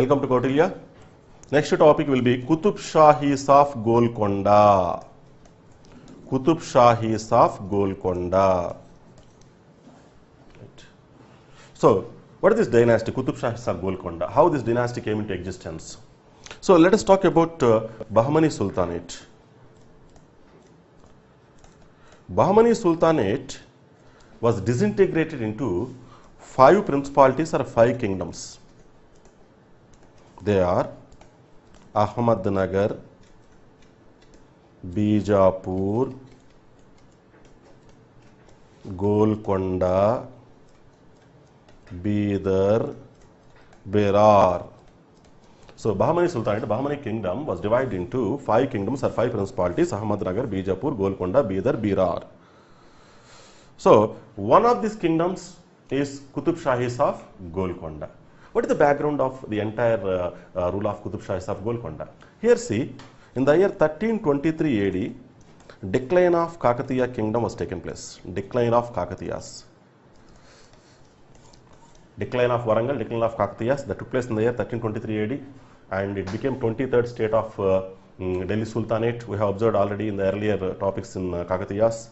Welcome to Kautilya. Next topic will be Qutub Shahis of Golkonda. Qutub Shahis of Golkonda. Right. So, what is this dynasty, Qutub Shahis of Golkonda? How this dynasty came into existence? So, let us talk about Bahmani Sultanate. Bahmani Sultanate was disintegrated into 5 principalities or 5 kingdoms. They are Ahmadnagar, Bijapur, Golkonda, Bidar, Berar. So, Bahmani Sultanate, Bahmani kingdom was divided into 5 kingdoms or 5 principalities: Ahmadnagar, Bijapur, Golkonda, Bidar, Berar. So, one of these kingdoms is Qutub Shahis of Golkonda. What is the background of the entire rule of Qutub Shahis of Golkonda? Here see, in the year 1323 AD, decline of Kakatiya kingdom was taken place. Decline of Kakatiyas. Decline of Warangal, decline of Kakatiyas that took place in the year 1323 AD, and it became 23rd state of Delhi Sultanate. We have observed already in the earlier topics in Kakatiyas.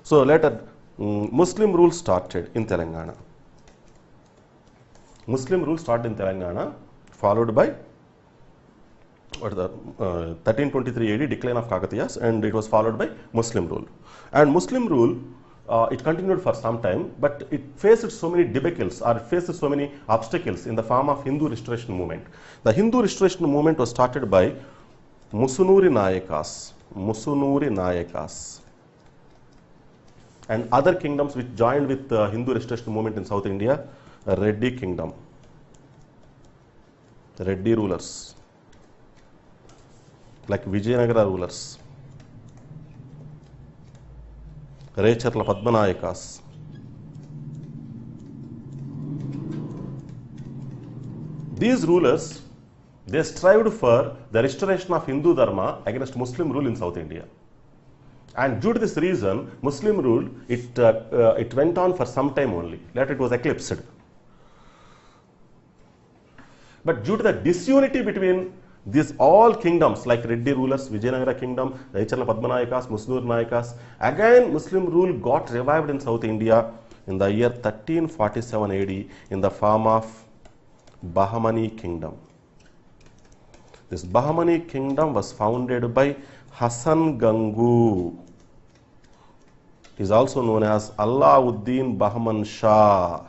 So later Muslim rule started in Telangana. Muslim rule started in Telangana, followed by 1323 AD decline of Kakatiyas, and it was followed by Muslim rule. And Muslim rule, it continued for some time, but it faced so many debacles, or it faced so many obstacles in the form of Hindu restoration movement. The Hindu restoration movement was started by Musunuri Nayakas, and other kingdoms which joined with the Hindu restoration movement in South India. Reddy kingdom, Reddy rulers, like Vijayanagara rulers, Raycharla Padmanayakas. These rulers, they strived for the restoration of Hindu Dharma against Muslim rule in South India. And due to this reason, Muslim rule, it went on for some time only. Later it was eclipsed. But due to the disunity between these all kingdoms like Reddy rulers, Vijayanagara kingdom, Raycharla Padmanayakas, Musunuri Nayakas, again Muslim rule got revived in South India in the year 1347 AD in the form of Bahmani kingdom. This Bahmani kingdom was founded by Hasan Gangu. He is also known as Alauddin Bahman Shah.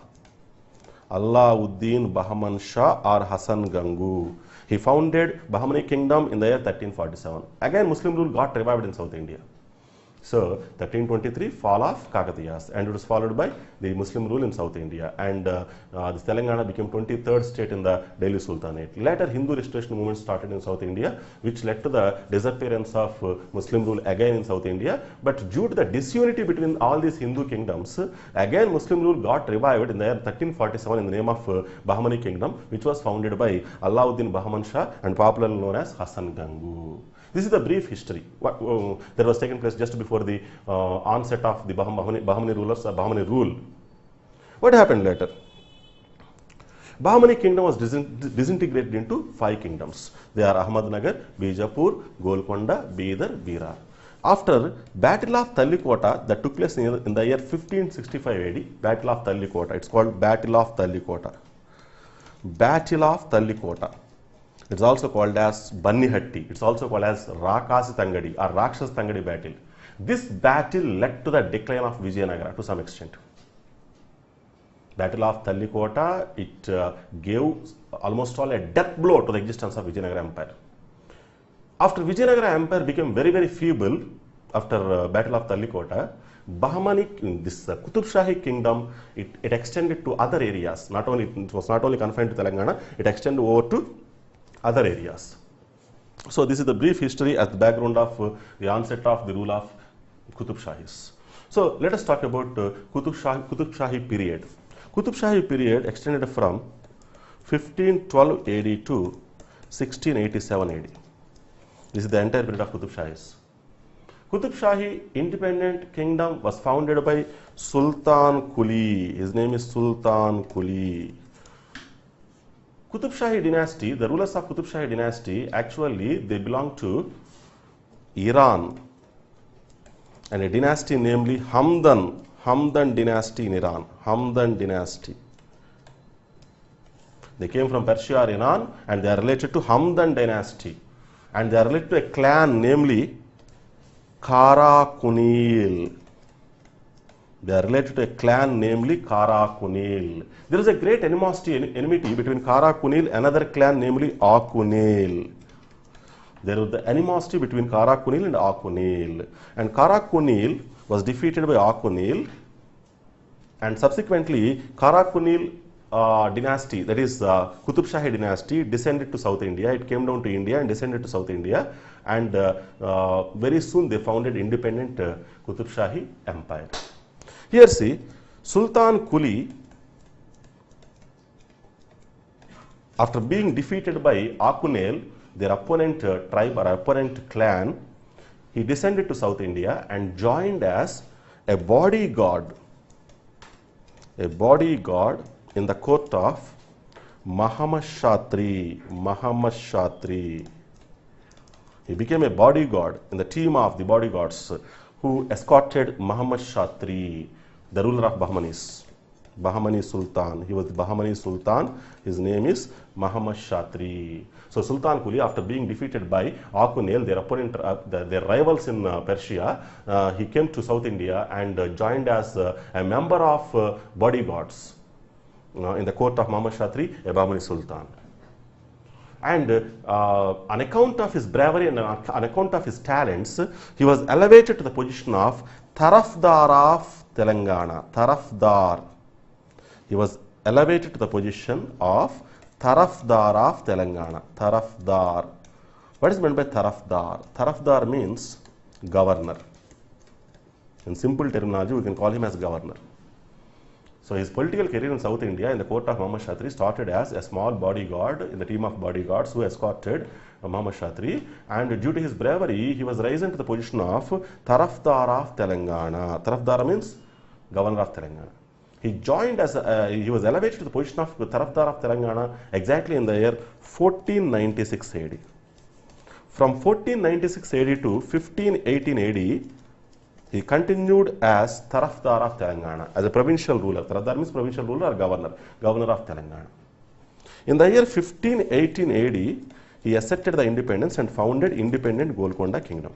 Alauddin Bahman Shah or Hasan Gangu. He founded Bahmani kingdom in the year 1347. Again Muslim rule got revived in South India. So 1323 fall of Kakatiyas, and it was followed by the Muslim rule in South India, and this Telangana became 23rd state in the Delhi Sultanate. Later Hindu restoration movement started in South India, which led to the disappearance of Muslim rule again in South India. But due to the disunity between all these Hindu kingdoms, again Muslim rule got revived in the year 1347 in the name of Bahmani kingdom, which was founded by Alauddin Bahman Shah and popularly known as Hasan Gangu. This is the brief history that was taken place just before the onset of the Bahmani rulers, Bahmani rule. What happened later? Bahmani kingdom was disintegrated into 5 kingdoms. They are Ahmadnagar, Bijapur, Golkonda, Bidar, Berar. After Battle of Tallikota that took place in the year 1565 AD, Battle of Tallikota, it's called Battle of Tallikota. Battle of Tallikota. It's also called as Bannihatti. It's also called as Rakasi Tangadi or Rakshas Tangadi battle. This battle led to the decline of Vijayanagara to some extent. Battle of Tallikota, it gave almost all a death blow to the existence of Vijayanagara Empire. After Vijayanagara Empire became very, very feeble after Battle of Tallikota, Bahmani, this Qutub Shahi kingdom, it extended to other areas. It was not only confined to Telangana, it extended over to other areas. So this is the brief history as the background of the onset of the rule of Qutub Shahis. So let us talk about Qutub Shahi period. Qutub Shahi period extended from 1512 AD to 1687 AD. This is the entire period of Qutub Shahis. Qutub Shahi independent kingdom was founded by Sultan Quli. His name is Sultan Quli. Qutub Shahi dynasty, the rulers of Qutub Shahi dynasty, actually they belong to Iran, and a dynasty namely Hamdan dynasty in Iran. Hamdan dynasty. They came from Persia or Iran, and they are related to Hamdan dynasty, and they are related to a clan namely Karakunil. They are related to a clan namely Karakunil. There is a great enmity between Karakunil and another clan namely Akunil. There was the animosity between Karakunil and Akunil, and Karakunil was defeated by Akunil, and subsequently Karakunil dynasty, that is Qutub Shahi dynasty, descended to South India. It came down to India and descended to South India, and very soon they founded independent Qutub Shahi empire. Here see, Sultan Kuli, after being defeated by Akunil, their opponent tribe or opponent clan, he descended to South India and joined as a bodyguard in the court of Muhammad Shatri. He became a bodyguard in the team of the bodyguards who escorted Muhammad Shatri, the ruler of Bahmani Sultan. He was the Bahmani Sultan. His name is Muhammad Shatri. So Sultan Kuli, after being defeated by Akunil, their opponent, their rivals in Persia, he came to South India and joined as a member of bodyguards in the court of Muhammad Shatri, a Bahmani Sultan. And on account of his bravery and on account of his talents, he was elevated to the position of Tarafdar of Telangana. Tarafdar. He was elevated to the position of Tarafdar of Telangana. Tarafdar. What is meant by Tarafdar? Tarafdar means governor. In simple terminology, we can call him as governor. So his political career in South India in the court of Muhammad Shatri started as a small bodyguard in the team of bodyguards who escorted Muhammad Shatri, and due to his bravery, he was risen to the position of Tarafdar of Telangana. Tarafdar means governor of Telangana. He joined as he was elevated to the position of Tarafdar of Telangana exactly in the year 1496 AD. From 1496 AD to 1518 AD, he continued as Tarafdar of Telangana, as a provincial ruler. Tarafdar means provincial ruler or governor of Telangana. In the year 1518 AD, he accepted the independence and founded independent Golkonda kingdom.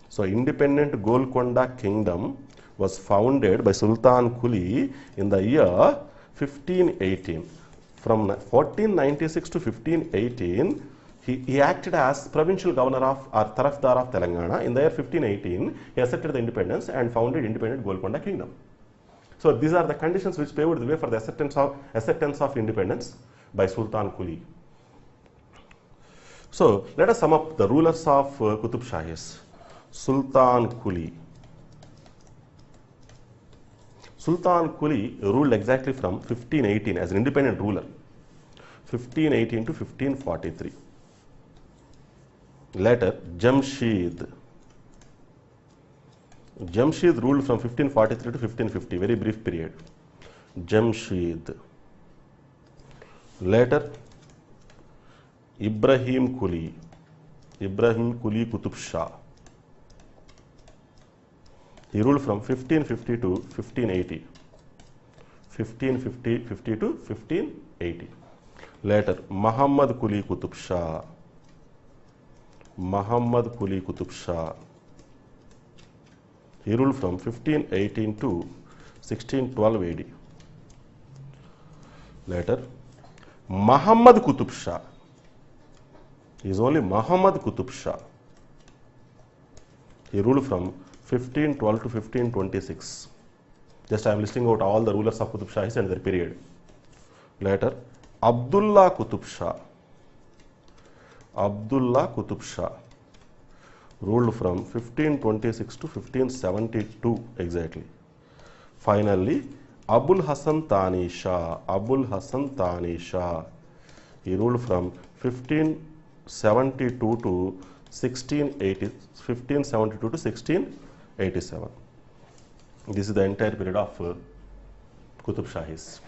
So independent Golkonda kingdom was founded by Sultan Kuli in the year 1518. From 1496 to 1518, he acted as provincial governor of or Tarafdar of Telangana. In the year 1518, he accepted the independence and founded independent Golkonda kingdom. So these are the conditions which paved the way for the acceptance of independence by Sultan Kuli. So let us sum up the rulers of Qutub Shahis. Sultan Kuli. Sultan Kuli ruled exactly from 1518 as an independent ruler, 1518 to 1543. Later, Jamshid ruled from 1543 to 1550, very brief period. Jamshid. Later, Ibrahim Kuli Qutub Shah. He ruled from 1550 to 1580. 1550 to 1580. Later, Muhammad Kuli Qutub Shah. He ruled from 1518 to 1612 AD. Later, Muhammad Qutub Shah. He is only Muhammad Qutub Shah. He ruled from 1512 to 1526. Just I am listing out all the rulers of Qutub Shahis and their period. Later, Abdullah Qutub Shah. Ruled from 1526 to 1572 exactly. Finally, Abul Hasan Thani Shah. He ruled from 1572 to 1687. This is the entire period of Qutub Shahis.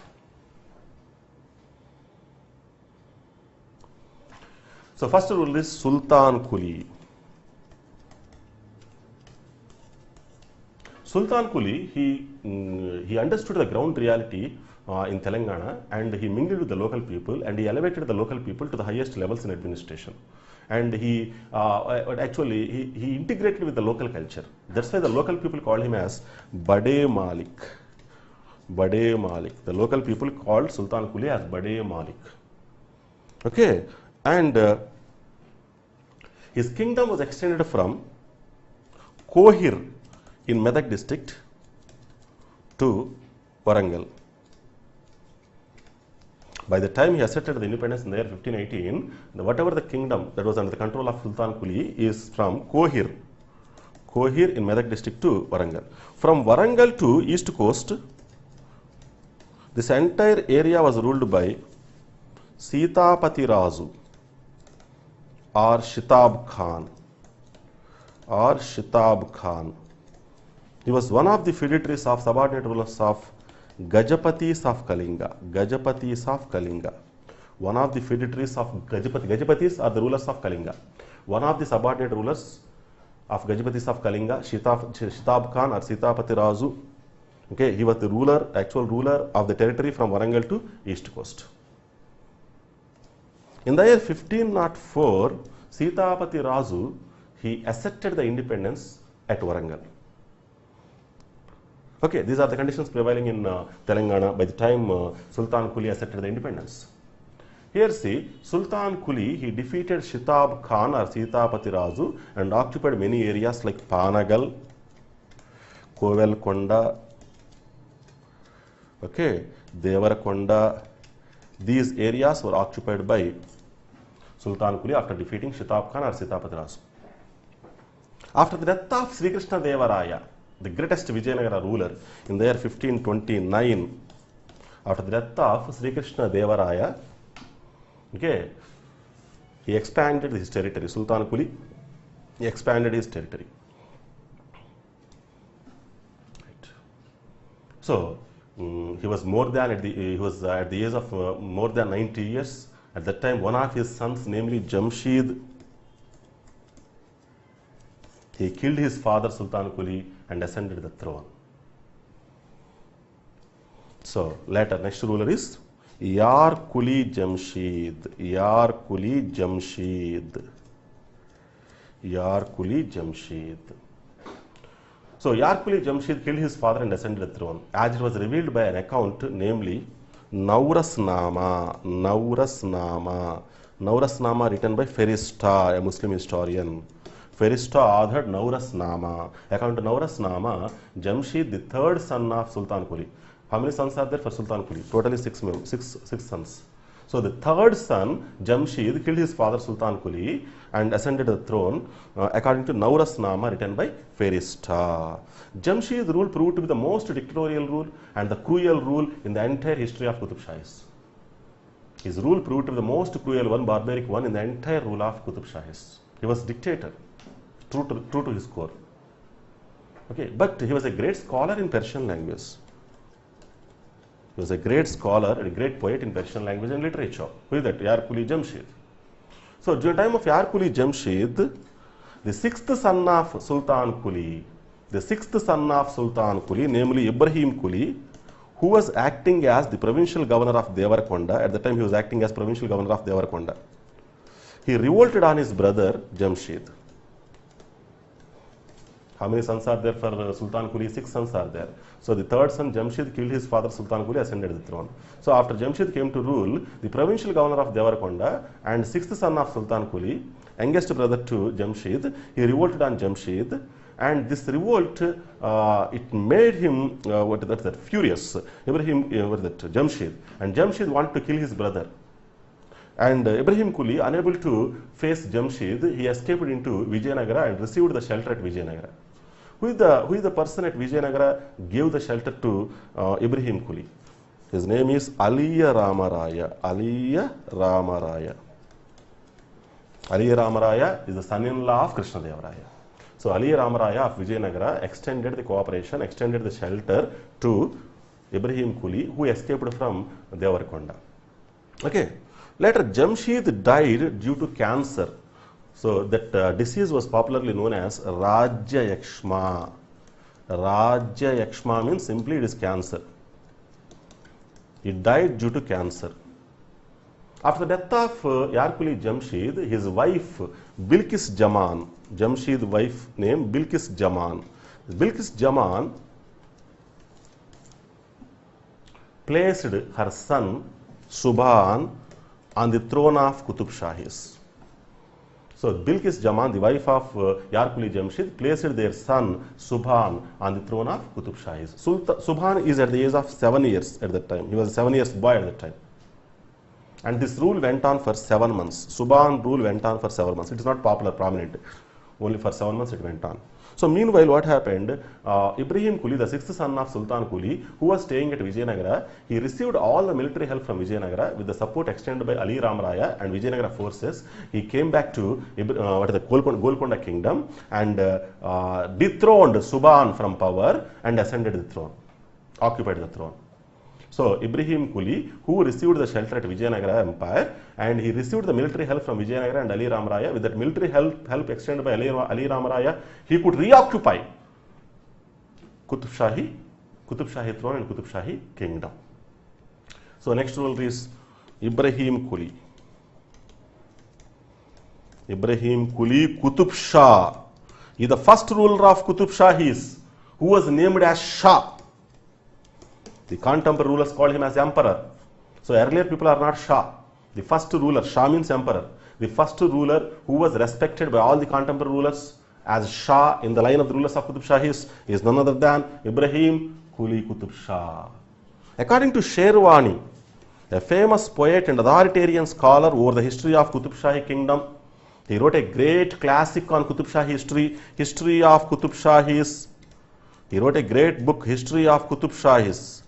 So first rule is Sultan Quli. Sultan Quli, he understood the ground reality in Telangana, and he mingled with the local people, and he elevated the local people to the highest levels in administration. And he he integrated with the local culture. That's why the local people called him as Bade Malik. Bade Malik. The local people called Sultan Quli as Bade Malik. Okay, and his kingdom was extended from Kohir in Medak district to Warangal. By the time he asserted the independence in the year 1518, whatever the kingdom that was under the control of Sultan Quli is from Kohir in Medak district to Warangal. From Warangal to east coast, this entire area was ruled by Sitapati Raju or Shitab Khan. He was one of the feudatories of subordinate rulers of Gajapatis of Kalinga. One of the feudatories of Gajapati. Gajapatis are the rulers of Kalinga. One of the subordinate rulers of Gajapatis of Kalinga, Shitab Khan or Sitapati Raju. Okay, he was the actual ruler of the territory from Warangal to east coast. In the year 1504, Sitapati Raju, he asserted the independence at Warangal. Okay, these are the conditions prevailing in Telangana by the time Sultan Quli asserted the independence. Here see, Sultan Quli, he defeated Shitab Khan or Sitapati Raju and occupied many areas like Panagal, Kovelkonda, okay, Devarakonda. These areas were occupied by Sultan Quli after defeating Shitab Khan or Sitapati Raju. After the death of Sri Krishna Deva Raya, the greatest Vijayanagara ruler, in the year 1529, after the death of Sri Krishna Deva Raya, okay, he expanded his territory. Sultan Quli, he expanded his territory. Right. So he was at the age of more than 90 years. At that time, one of his sons, namely Jamshid, he killed his father Sultan Quli and ascended the throne. So later, next ruler is Yar Quli Jamshid. So Yar Quli Jamshid killed his father and ascended the throne, as it was revealed by an account, namely Naurasnama written by Ferista, a Muslim historian. Ferista authored Naurasnama. According to Naurasnama, Jamshid, the third son of Sultan Quli. How many sons are there for Sultan Quli? Totally six sons. So the third son, Jamshid, killed his father Sultan Quli and ascended the throne, according to Naurasnama written by Ferista. Jamshid's rule proved to be the most dictatorial rule and the cruel rule in the entire history of Qutub Shahis. His rule proved to be the most cruel one, barbaric one in the entire rule of Qutub Shahis. He was dictator, true to his core. Okay, but he was a great scholar in Persian language. He was a great scholar and a great poet in Persian language and literature. Who is that? Yar Quli Jamshid. So during the time of Yar Quli Jamshid, the sixth son of Sultan Quli, namely Ibrahim Quli, who was acting as the provincial governor of Devarakonda. At the time he was acting as provincial governor of Devarakonda. He revolted on his brother Jamshid. How many sons are there for Sultan Quli? 6 sons are there. So the third son Jamshid killed his father Sultan Quli, ascended the throne. So after Jamshid came to rule, the provincial governor of Devarakonda and sixth son of Sultan Quli, youngest brother to Jamshid, he revolted on Jamshid, and this revolt it made him furious. Jamshid, and Jamshid wanted to kill his brother. And Ibrahim Quli, unable to face Jamshid, he escaped into Vijayanagara and received the shelter at Vijayanagara. Who is the person at Vijayanagara gave the shelter to Ibrahim Quli? His name is Aliya Ramaraya. Aliya Ramaraya is the son-in-law of Krishna Deva Raya. So Aliya Ramaraya of Vijayanagara extended the cooperation, extended the shelter to Ibrahim Quli, who escaped from Devarakonda. Okay. Later, Jamshid died due to cancer. So that disease was popularly known as Rajya Yakshma. Rajya Yakshma means simply it is cancer. He died due to cancer. After the death of Yarkuli Jamshid, his wife Bilkis Jaman, Jamshid wife name Bilkis Jaman. Bilkis Jaman placed her son Subhan on the throne of Qutub Shahis. So Bilkis Jaman, the wife of Yarkuli Jamshid, placed their son Subhan on the throne of Qutub Shahis. Subhan is at the age of 7 years at that time. He was a 7 years boy at that time. And this rule went on for 7 months. Subhan rule went on for 7 months. It is not popular, prominent. Only for 7 months it went on. So meanwhile, what happened? Ibrahim Quli, the sixth son of Sultan Quli, who was staying at Vijayanagara, he received all the military help from Vijayanagara with the support extended by Ali Ram Raya and Vijayanagara forces. He came back to Golkonda kingdom and dethroned Subhan from power and ascended the throne, occupied the throne. So Ibrahim Quli, who received the shelter at Vijayanagara Empire, and he received the military help from Vijayanagara and Ali Ram Raya. With that military help extended by Ali Ram Raya, he could reoccupy Qutub Shahi throne and Qutub Shahi kingdom. So next ruler is Ibrahim Quli. Ibrahim Quli Qutub Shah is the first ruler of Qutub Shahis, who was named as Shah. The contemporary rulers called him as emperor. So earlier people are not Shah. The first ruler, Shah means emperor. The first ruler who was respected by all the contemporary rulers as Shah in the line of the rulers of Qutub Shahis is none other than Ibrahim Quli Qutub Shah. According to Sherwani, a famous poet and authoritarian scholar over the history of Qutub Shahi kingdom, he wrote a great classic on Qutub Shahi history, History of Qutub Shahis. He wrote a great book, History of Qutub Shahis.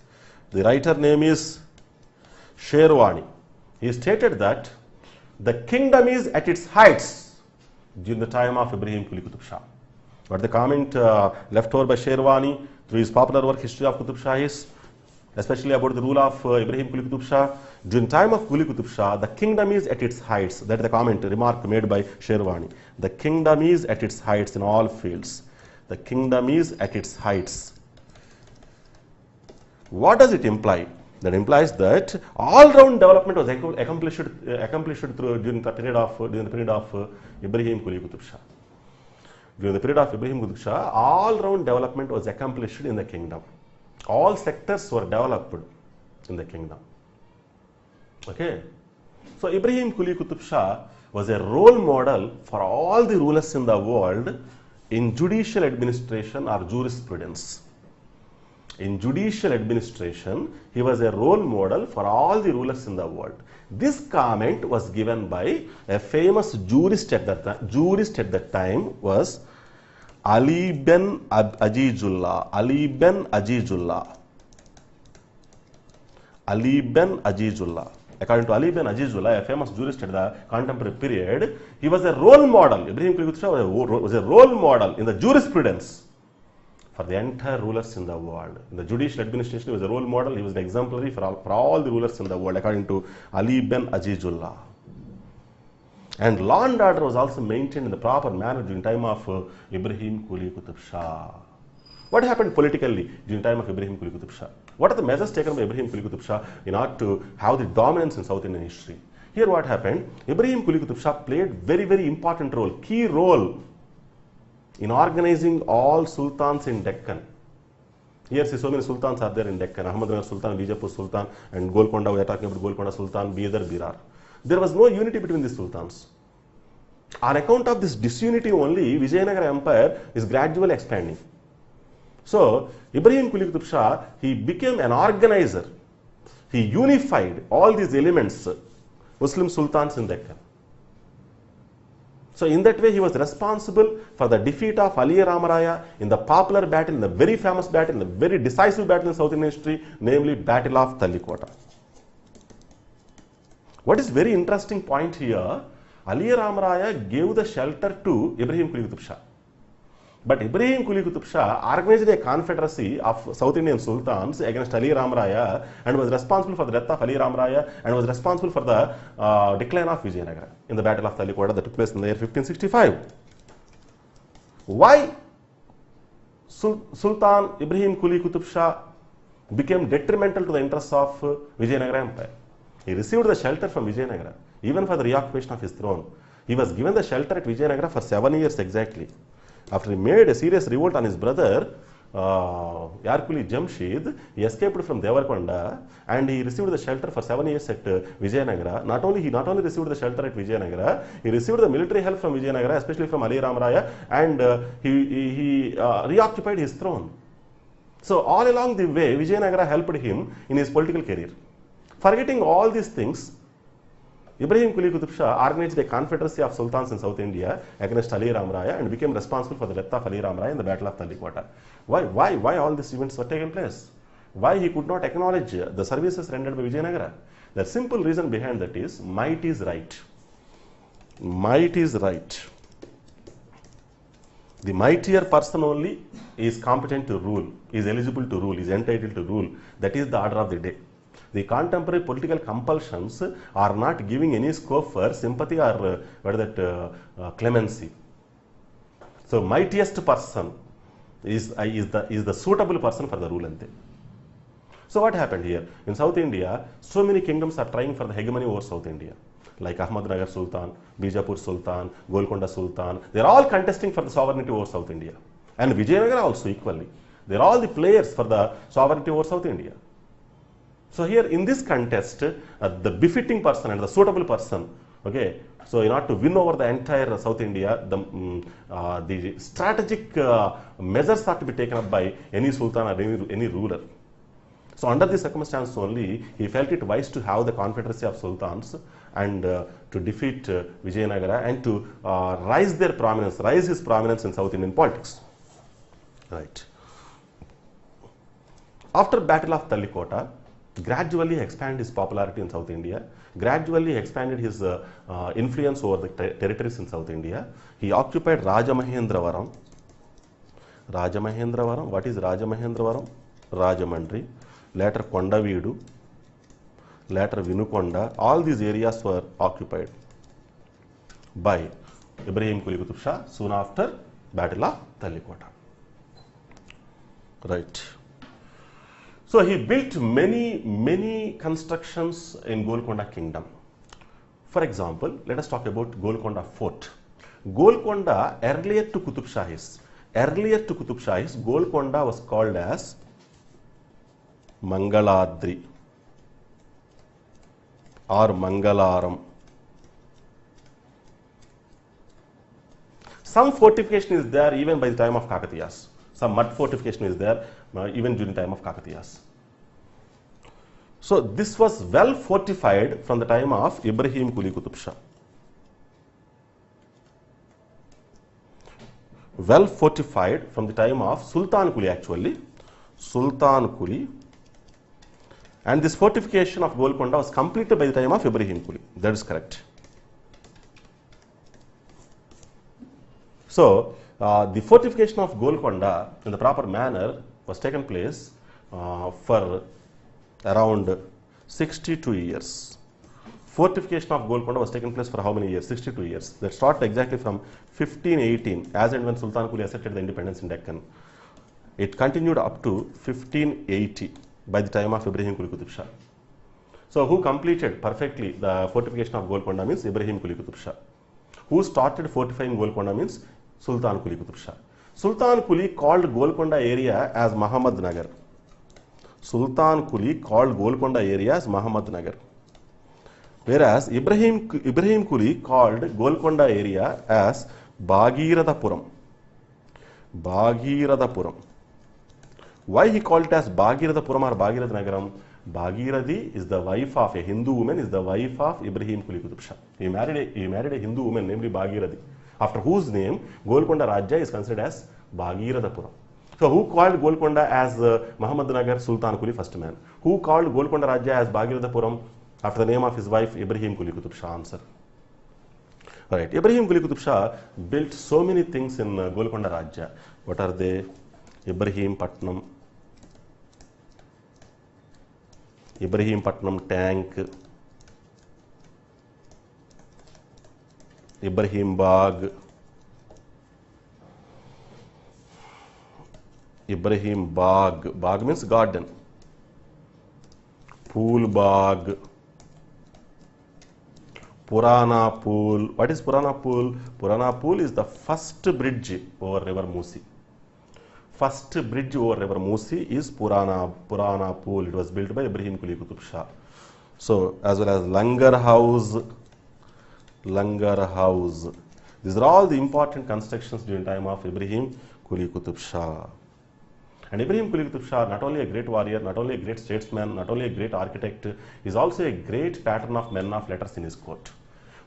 The writer name is Sherwani. He stated that the kingdom is at its heights during the time of Ibrahim Quli Qutub Shah. But the comment left over by Sherwani through his popular work History of Qutub Shahis, especially about the rule of Ibrahim Quli Qutub Shah, during the time of Quli Qutub Shah, the kingdom is at its heights. That is the comment, remark made by Sherwani. The kingdom is at its heights in all fields. The kingdom is at its heights. What does it imply? That implies that all-round development was accomplished through during the period of Ibrahim Quli Qutub Shah. During the period of Ibrahim Qutub Shah, all-round development was accomplished in the kingdom. All sectors were developed in the kingdom. Okay. So Ibrahim Quli Qutub Shah was a role model for all the rulers in the world in judicial administration or jurisprudence. In judicial administration, he was a role model for all the rulers in the world. This comment was given by a famous jurist at that time was Ali ben Ajizullah. Ali ben Ajizullah. Ali ben Ajizullah. According to Ali ben Ajizullah, a famous jurist at the contemporary period, he was a role model. Ibrahim Quli Qutub Shah was a role model in the jurisprudence for the entire rulers in the world. In the judicial administration, he was a role model. He was an exemplary for all the rulers in the world, according to Ali ben Ajizullah. And law and order was also maintained in the proper manner during the time of Ibrahim Quli Qutub Shah. What happened politically during the time of Ibrahim Quli Qutub Shah? What are the measures taken by Ibrahim Quli Qutub Shah in order to have the dominance in South Indian history? Here what happened? Ibrahim Quli Qutub Shah played very important role, key role in organizing all sultans in Deccan. Here see so many sultans are there in Deccan. Ahmadnagar Sultan, Bijapur Sultan, and Golkonda, we are talking about Golkonda Sultan, Bidar, Birar. There was no unity between these sultans. On account of this disunity only, Vijayanagara Empire is gradually expanding. So, Ibrahim Quli Qutub Shah, he became an organizer. He unified all these elements, Muslim sultans in Deccan. So, in that way, he was responsible for the defeat of Ali Ram Raya in the popular battle, in the very famous battle, in the very decisive battle in South Indian history, namely Battle of Tallikota. What is very interesting point here, Ali Ram Raya gave the shelter to Ibrahim Quli Qutub Shah. But Ibrahim Quli Qutub Shah organized a confederacy of South Indian sultans against Ali Ram Raya and was responsible for the death of Ali Ram Raya and was responsible for the decline of Vijayanagara in the Battle of Talikota that took place in the year 1565. Why Sultan Ibrahim Quli Qutub Shah became detrimental to the interests of Vijayanagara Empire? He received the shelter from Vijayanagara, even for the reoccupation of his throne. He was given the shelter at Vijayanagara for 7 years exactly. After he made a serious revolt on his brother, Yarkuli Jamshid, he escaped from Devarkonda and he received the shelter for 7 years at Vijayanagara. He not only received the shelter at Vijayanagara, he received the military help from Vijayanagara, especially from Ali Ram Raya, and he reoccupied his throne. So all along the way, Vijayanagara helped him in his political career. Forgetting all these things, Ibrahim Quli Qutub Shah organized a confederacy of sultans in South India against Ali Ram Raya and became responsible for the death of Ali Ram Raya in the Battle of Talikota. Why all these events were taken place? Why he could not acknowledge the services rendered by Vijayanagara? The simple reason behind that is might is right. Might is right. The mightier person only is competent to rule, is eligible to rule, is entitled to rule. That is the order of the day. The contemporary political compulsions are not giving any scope for sympathy or clemency. So mightiest person is the suitable person for the rule. So what happened here? In South India, so many kingdoms are trying for the hegemony over South India. Like Ahmadnagar Sultan, Bijapur Sultan, Golkonda Sultan. They are all contesting for the sovereignty over South India. And Vijayanagara also equally. They are all the players for the sovereignty over South India. So here in this contest, the befitting person and the suitable person, okay, so in order to win over the entire South India, the strategic measures are to be taken up by any sultan or any ruler. So under this circumstance only, he felt it wise to have the confederacy of sultans and to defeat Vijayanagara and to rise his prominence in South Indian politics. Right. After Battle of Talikota, gradually expanded his popularity in South India, gradually expanded his influence over the territories in South India. He occupied Rajamahendravaram. What is Rajamahendravaram? Rajamandri, later Kondaveedu, later Vinukonda. All these areas were occupied by Ibrahim Quli Qutub Shah soon after Battle of Talikota. Right. So he built many constructions in Golkonda kingdom. For example, let us talk about Golkonda fort. Golkonda, earlier to Qutub Shahis, Golkonda was called as Mangaladri or Mangalaram. Some fortification is there even by the time of Kakatiyas. Some mud fortification is there even during the time of Kakatiyas. So this was well fortified from the time of Ibrahim Quli Qutub Shah. Well fortified from the time of Sultan Quli actually. Sultan Quli. And this fortification of Golkonda was completed by the time of Ibrahim Quli. That is correct. So the fortification of Golkonda in the proper manner was taken place for around 62 years. Fortification of Golkonda was taken place for how many years? 62 years. That started exactly from 1518, as and when Sultan Quli accepted the independence in Deccan. It continued up to 1580 by the time of Ibrahim Quli Qutub Shah. So who completed perfectly the fortification of Golkonda means Ibrahim Quli Qutub Shah. Who started fortifying Golkonda means Sultan Quli Qutub Shah. Sultan Quli called Golkonda area as Muhammad Nagar. Sultan Quli called Golkonda area as Muhammad Nagar. Whereas Ibrahim Quli called Golkonda area as Bhagirathpuram. Bhagirathpuram. Why he called it as Bhagirathpuram or Bhagirath Nagaram? Bhagirathi is the wife of a Hindu woman, is the wife of Ibrahim Quli Qutub Shah. He married a Hindu woman, namely Bhagirathi, after whose name Golkonda Rajya is considered as Bhagirathpuram. So who called Golkonda as Muhammad Nagar? Sultan Quli, first man. Who called Golkonda Rajya as Bhagirathpuram after the name of his wife Ibrahim Quli Qutub Shah? Answer. Right. Ibrahim Quli Qutub Shah built so many things in Golkonda Rajya. What are they? Ibrahim Patnam tank, Ibrahim Bagh, Bagh means garden, Pool Bagh, Purana Pool. What is Purana Pool? Purana Pool is the first bridge over river Musi. First bridge over river Musi is Purana Pool. It was built by Ibrahim Quli Qutub Shah. So, as well as Langar House. These are all the important constructions during the time of Ibrahim Quli Qutub Shah. And Ibrahim Quli Qutub Shah, not only a great warrior, not only a great statesman, not only a great architect, is also a great pattern of men of letters in his court.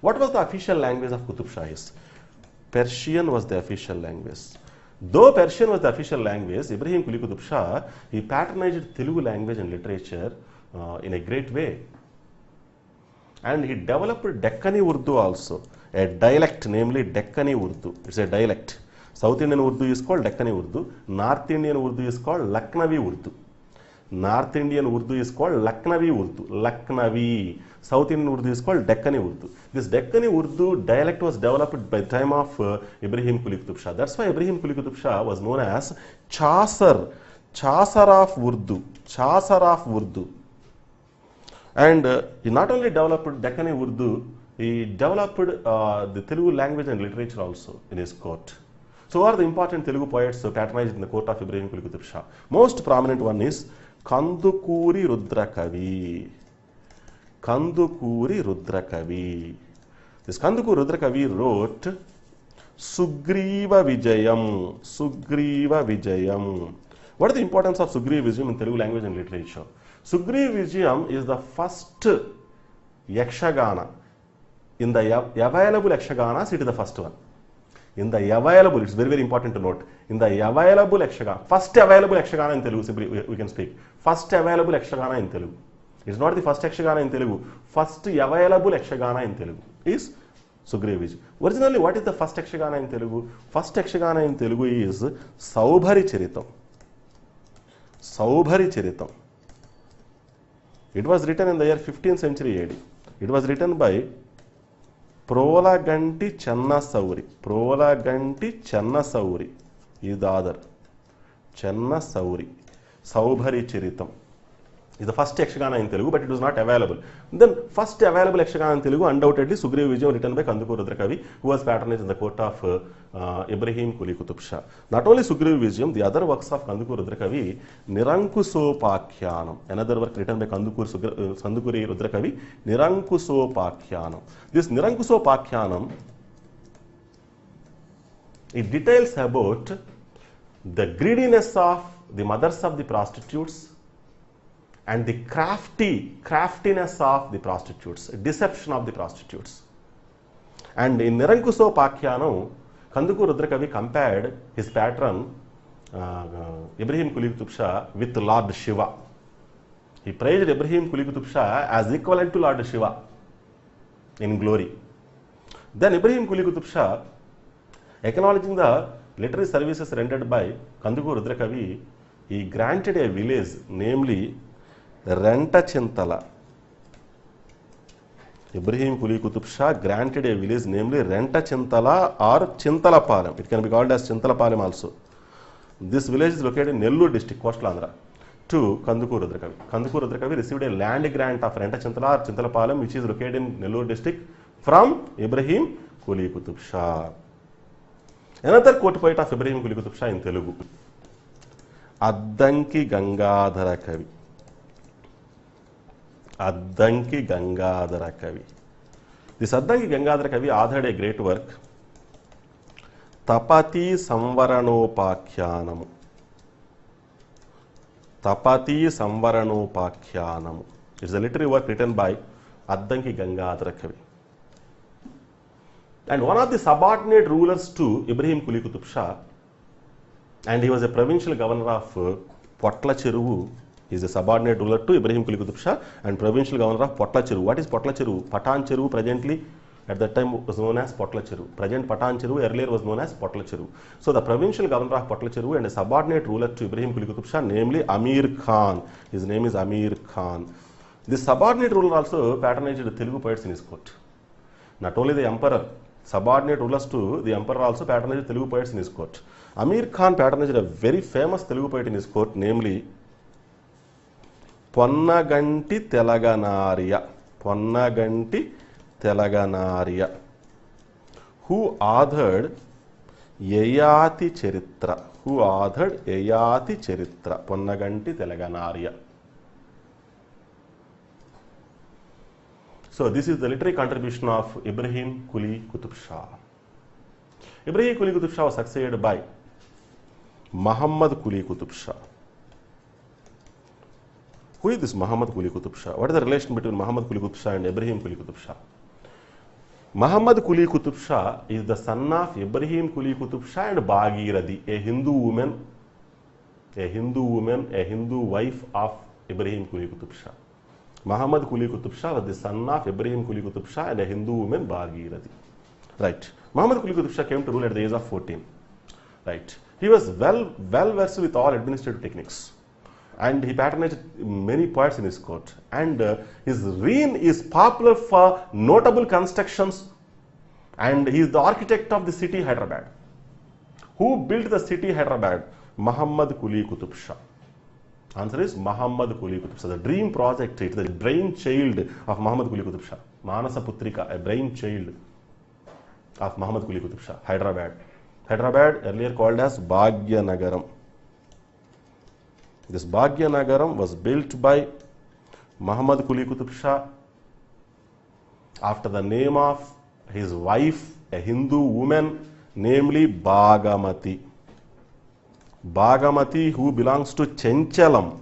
What was the official language of Qutub Shahis? Persian was the official language. Though Persian was the official language, Ibrahim Quli Qutub Shah, he patronized Telugu language and literature in a great way. And he developed Deccani Urdu also, a dialect, namely Deccani Urdu. It's a dialect. South Indian Urdu is called Deccani Urdu. North Indian Urdu is called Lucknowi Urdu. North Indian Urdu is called Lucknowi Urdu. Lucknowi. South Indian Urdu is called Deccani Urdu. This Deccani Urdu dialect was developed by the time of Ibrahim Quli Qutub Shah. That's why Ibrahim Quli Qutub Shah was known as Chaucer of Urdu. Chaucer of Urdu. And he not only developed Deccani Urdu, he developed the Telugu language and literature also in his court. So, who are the important Telugu poets patronized in the court of Ibrahim Quli Qutub Shah? Most prominent one is Kandukuri Rudrakavi. Kandukuri Rudrakavi. This Kandukuri Rudrakavi wrote Sugriva Vijayam. Sugriva Vijayam. What is the importance of Sugriva Vijayam in Telugu language and literature? Sugriva Vijayam is the first Yakshagana. In the available Yakshaganas, it is the first one. In the available, it's very, very important to note. In the available Yakshagana, first available Yakshagana in Telugu, simply we can speak. First available Yakshagana in Telugu. It's not the first Yakshagana in Telugu. First available Yakshagana in Telugu is Sugriva Vijayam. Originally, what is the first Yakshagana in Telugu? First Yakshagana in Telugu is Saubhari Charitam. Saubhari Charitam. It was written in the year 15th century AD. It was written by Prolaganti Channasauri. Prolaganti Channasauri is the other. Channasauri. Saubhari Charitam is the first Yakshagana in Telugu, but it was not available. Then, first available Yakshagana in Telugu, undoubtedly Sugriva Vijayam, written by Kandukuri Rudrakavi, who was patronized in the court of Ibrahim Quli Qutub Shah. Not only Sugriva Vijayam, the other works of Kandukuri Rudrakavi, Nirankusopakyanam, another work written by Kandukuri Rudrakavi, Nirankusopakyanam. This Nirankusopakyanam, it details about the greediness of the mothers of the prostitutes and the craftiness of the prostitutes, deception of the prostitutes. And in Nirankusopakyanam, Kandukuri Rudrakavi compared his patron Ibrahim Quli Qutub Shah with Lord Shiva. He praised Ibrahim Quli Qutub Shah as equivalent to Lord Shiva in glory. Then Ibrahim Quli Qutub Shah, acknowledging the literary services rendered by Kandukuri Rudrakavi, he granted a village, namely Renta Chintala. Ibrahim Quli Qutub Shah granted a village, namely Renta Chintala or Chintalapalam. It can be called as Chintalapalam also. This village is located in Nellore district, coastal Andhra, to Kandukuri Rudrakavi. Kandukuri Rudrakavi received a land grant of Renta Chintala or Chintalapalam, which is located in Nellore district, from Ibrahim Quli Qutub Shah. Another court poet of Ibrahim Quli Qutub Shah in Telugu, Addanki Gangadhara Kavi. Addanki Gangadhara Kavi. This Addanki Gangadhara Kavi authored a great work, Tapati Samvaranopakyanam. Tapati Samvaranopakyanam. It's a literary work written by Addanki Gangadhara Kavi. And one of the subordinate rulers to Ibrahim Quli Qutub Shah, and he was a provincial governor of Potla Cheruvu. He is a subordinate ruler to Ibrahim Quli Qutub Shah and provincial governor of Potla Cheruvu. What is Potla Cheruvu? Patan Cheruvu presently at that time was known as Potla Cheru. Present Patan Cheru earlier was known as Potla Cheru. So the provincial governor of Potla Cheru and a subordinate ruler to Ibrahim Quli Qutub Shah, namely Amir Khan. His name is Amir Khan. This subordinate ruler also patronized the Telugu poets in his court. Not only the emperor, subordinate rulers to the emperor also patronized Telugu poets in his court. Amir Khan patronized a very famous Telugu poet in his court, namely Ponnaganti Telaganarya. Ponnaganti Telaganarya, who authored Yayati Charitra. Who authored Yayati Charitra. Ponnaganti Telaganarya. So this is the literary contribution of Ibrahim Quli Qutub Shah. Ibrahim Quli Qutub Shah was succeeded by Muhammad Quli Qutub Shah. Who is this Muhammad Quli Qutub Shah? What is the relation between Muhammad Quli Qutub Shah and Ibrahim Quli Qutub Shah? Muhammad Quli Qutub Shah is the son of Ibrahim Quli Qutub Shah and Bhagirathi, a Hindu woman, a Hindu wife of Ibrahim Quli Qutub Shah. Muhammad Quli Qutub Shah was the son of Ibrahim Quli Qutub Shah and a Hindu woman, Bhagirathi. Right. Muhammad Quli Qutub Shah came to rule at the age of 14. Right. He was well versed with all administrative techniques, and he patronized many poets in his court. And his reign is popular for notable constructions, and he is the architect of the city Hyderabad. Who built the city Hyderabad? Muhammad Quli Qutub Shah. Answer is Muhammad Quli Qutub Shah. The dream project, it is the brainchild of Muhammad Quli Qutub Shah. Manasa Putrika, a brainchild of Muhammad Quli Qutub Shah. Hyderabad. Hyderabad, earlier called as Bhagyanagar. This Bhagyanagar was built by Muhammad Quli Qutub Shah after the name of his wife, a Hindu woman, namely Bhagamati. Bhagamati, who belongs to Chenchalam,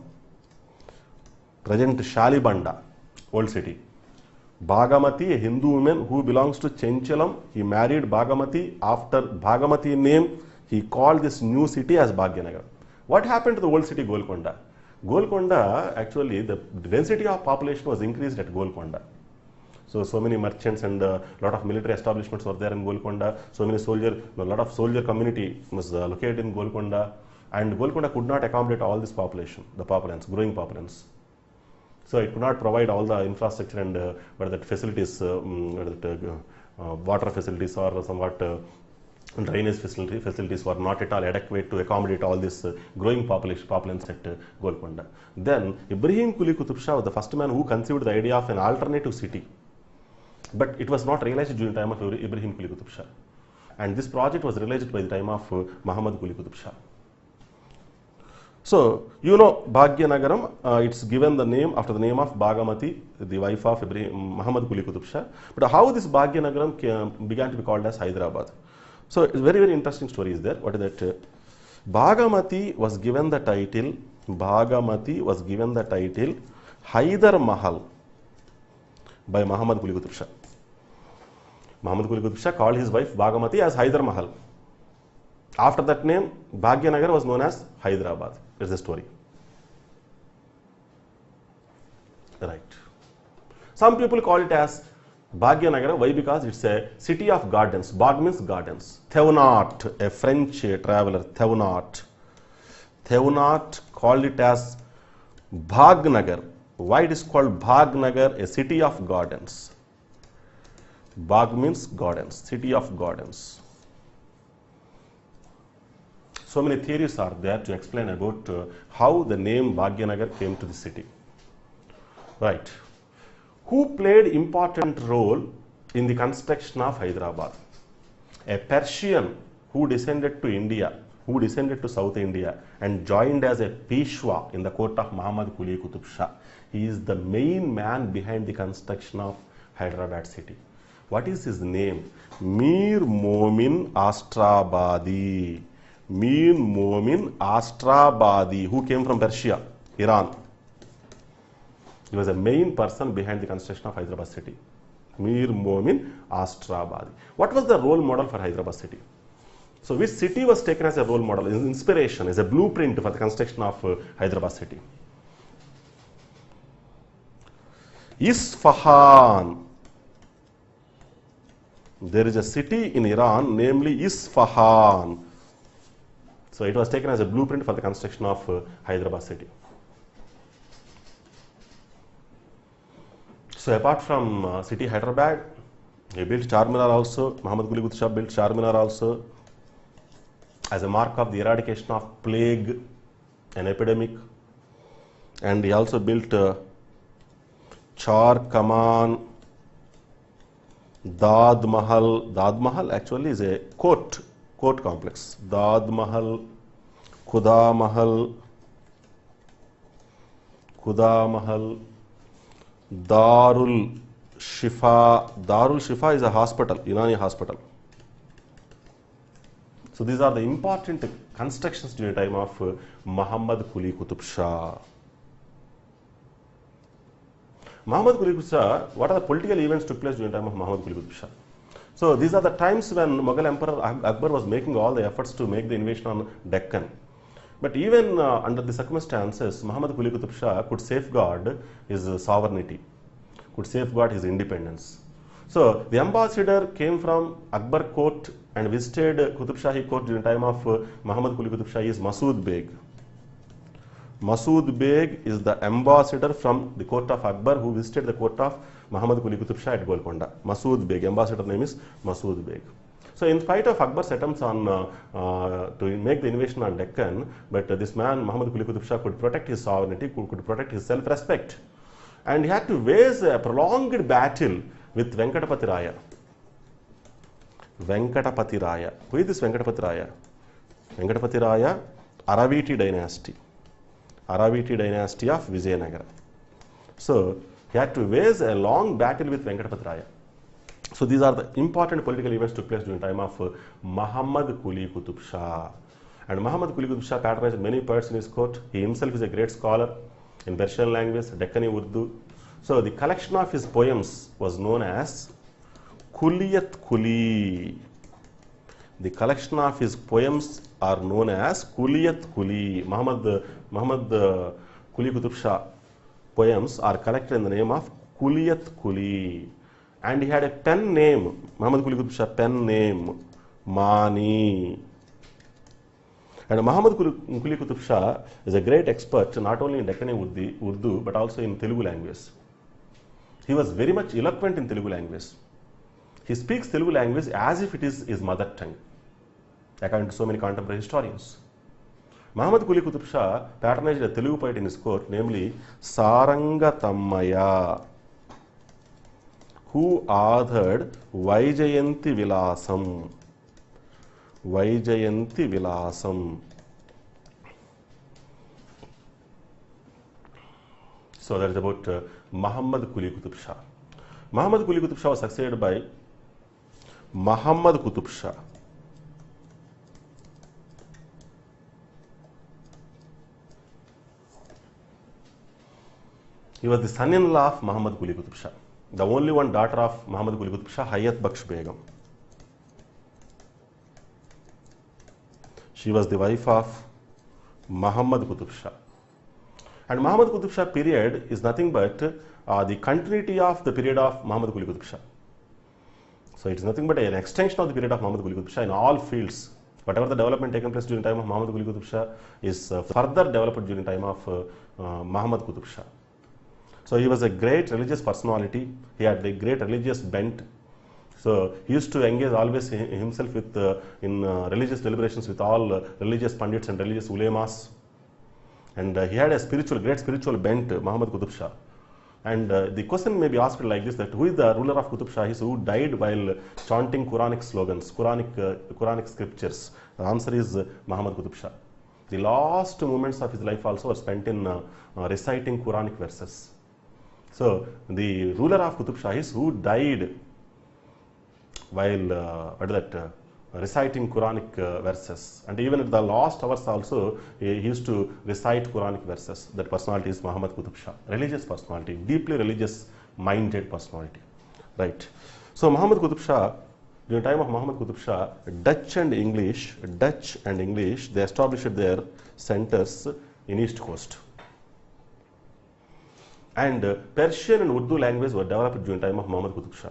present Shalibanda, old city. Bhagamati, a Hindu woman who belongs to Chenchalam, he married Bhagamati. After Bhagamati name, he called this new city as Bhagyanagar. What happened to the old city Golkonda? Golkonda, actually, the density of population was increased at Golkonda. So many merchants and a lot of military establishments were there in Golkonda. So many soldier, a lot of soldier community was located in Golkonda. And Golkonda could not accommodate all this population, the populace, growing populace. So it could not provide all the infrastructure and whether that facilities, water facilities or somewhat drainage facilities were not at all adequate to accommodate all this growing populace at Golkonda. Then Ibrahim Quli Qutub Shah was the first man who conceived the idea of an alternative city. But it was not realized during the time of Ibrahim Quli Qutub Shah. And this project was realized by the time of Muhammad Quli Qutub Shah. So, you know, Bhagyanagar, it's given the name after the name of Bhagamati, the wife of Muhammad Quli Qutub Shah. But how this Bhagyanagar began to be called as Hyderabad? So, it's very, very interesting story is there. What is that? Bhagamati was given the title, Hyder Mahal by Muhammad Quli Qutub Shah. Muhammad Quli Qutub Shah called his wife Bhagamati as Hyder Mahal. After that name, Bhagyanagar was known as Hyderabad. Is the story. Right. Some people call it as Bhagyanagar. Why? Because it's a city of gardens. Bagh means gardens. Thevenot, a French traveler, Thevenot called it as Bhagnagar. Why it is called Bhagnagar? A city of gardens. Bagh means gardens, city of gardens. So many theories are there to explain about how the name Bhagyanagar came to the city. Right. Who played important role in the construction of Hyderabad? A Persian who descended to India, who descended to South India and joined as a Peshwa in the court of Muhammad Quli Qutub Shah. He is the main man behind the construction of Hyderabad city. What is his name? Mir Momin Astrabadi. Mir Momin Astrabadi, who came from Persia, Iran. He was a main person behind the construction of Hyderabad city. Mir Momin Astrabadi. What was the role model for Hyderabad city? So which city was taken as a role model, as inspiration, as a blueprint for the construction of Hyderabad city? Isfahan. There is a city in Iran, namely Isfahan. So it was taken as a blueprint for the construction of Hyderabad city. So apart from city Hyderabad, he built Charminar also. Muhammad Quli Qutub Shah built Charminar also as a mark of the eradication of plague, an epidemic. And he also built Char Kaman, Dad Mahal. Dad Mahal actually is a court complex. Dad Mahal, Khuda Mahal, Darul Shifa. Darul Shifa is a hospital, Irani hospital. So these are the important constructions during the time of Muhammad Quli Qutub Shah. Muhammad Quli Qutub Shah, what are the political events took place during the time of Muhammad Quli Qutub Shah? So these are the times when Mughal Emperor Akbar was making all the efforts to make the invasion on Deccan. But even under the circumstances, Muhammad Quli Qutub Shah could safeguard his sovereignty, could safeguard his independence. So the ambassador came from Akbar court and visited Qutub Shahi court during the time of Muhammad Quli Qutub Shah is Masood Beg. Masood Beg is the ambassador from the court of Akbar who visited the court of Muhammad Quli Qutub Shah at Golkonda. Masood Beg, ambassador name is Masood Beg. So in spite of Akbar's attempts on to make the invasion on Deccan, but this man Muhammad Quli Qutub Shah could protect his sovereignty, could protect his self-respect, and he had to wage a prolonged battle with Venkatapati Raya. Venkatapati Raya. Who is this Venkatapati Raya? Venkatapati Raya, Araviti dynasty. Araviti dynasty of Vijayanagara. So he had to wage a long battle with Venkatapati Raya. So these are the important political events took place during the time of Muhammad Quli Qutub Shah. And Muhammad Quli Qutub Shah patronized many poets in his court. He himself is a great scholar in Persian language, Deccani Urdu. So the collection of his poems was known as Kuliyat Kuli. The collection of his poems are known as Kuliyat Kuli. Muhammad Quli Qutub Shah poems are collected in the name of Kuliyat Kuli. And he had a pen name, Muhammad Quli Qutub Shah pen name, Mani. And Muhammad Quli Qutub Shah is a great expert not only in Deccani Urdu but also in Telugu language. He was very much eloquent in Telugu language. He speaks Telugu language as if it is his mother tongue, according to so many contemporary historians. Muhammad Quli Qutub Shah patronized a Telugu poet in his court, namely Saranga Tammaya, who authored Vaijayanti Vilasam. Vaijayanti Vilasam. So that is about Muhammad Quli Qutub Shah. Muhammad Quli Qutub Shah was succeeded by Muhammad Qutub Shah. He was the son-in-law of Muhammad Quli Qutub Shah. The only one daughter of Muhammad Quli Qutub Shah, Hayat Bakhsh Begum. She was the wife of Muhammad Qutub Shah. And Muhammad Qutub Shah period is nothing but the continuity of the period of Muhammad Quli Qutub Shah. So it is nothing but an extension of the period of Muhammad Quli Qutub Shah in all fields. Whatever the development taken place during the time of Muhammad Quli Qutub Shah is further developed during the time of Muhammad Qutub Shah. So he was a great religious personality. He had a great religious bent. So he used to engage always himself with in religious deliberations with all religious pandits and religious ulemas. And he had a great spiritual bent, Muhammad Qutub Shah. And the question may be asked like this, that who is the ruler of Qutub Shahis who died while chanting Quranic slogans, Quranic scriptures? The answer is Muhammad Qutub Shah. The last moments of his life also were spent in reciting Quranic verses. So the ruler of Qutub Shahis who died while reciting Quranic verses, and even at the last hours also he used to recite Quranic verses. That personality is Muhammad Qutub Shah, religious personality, deeply religious minded personality, right? So Muhammad Qutub Shah, during the time of Muhammad Qutub Shah, Dutch and English, they established their centers in East Coast. And Persian and Urdu language were developed during the time of Muhammad Qutub Shah.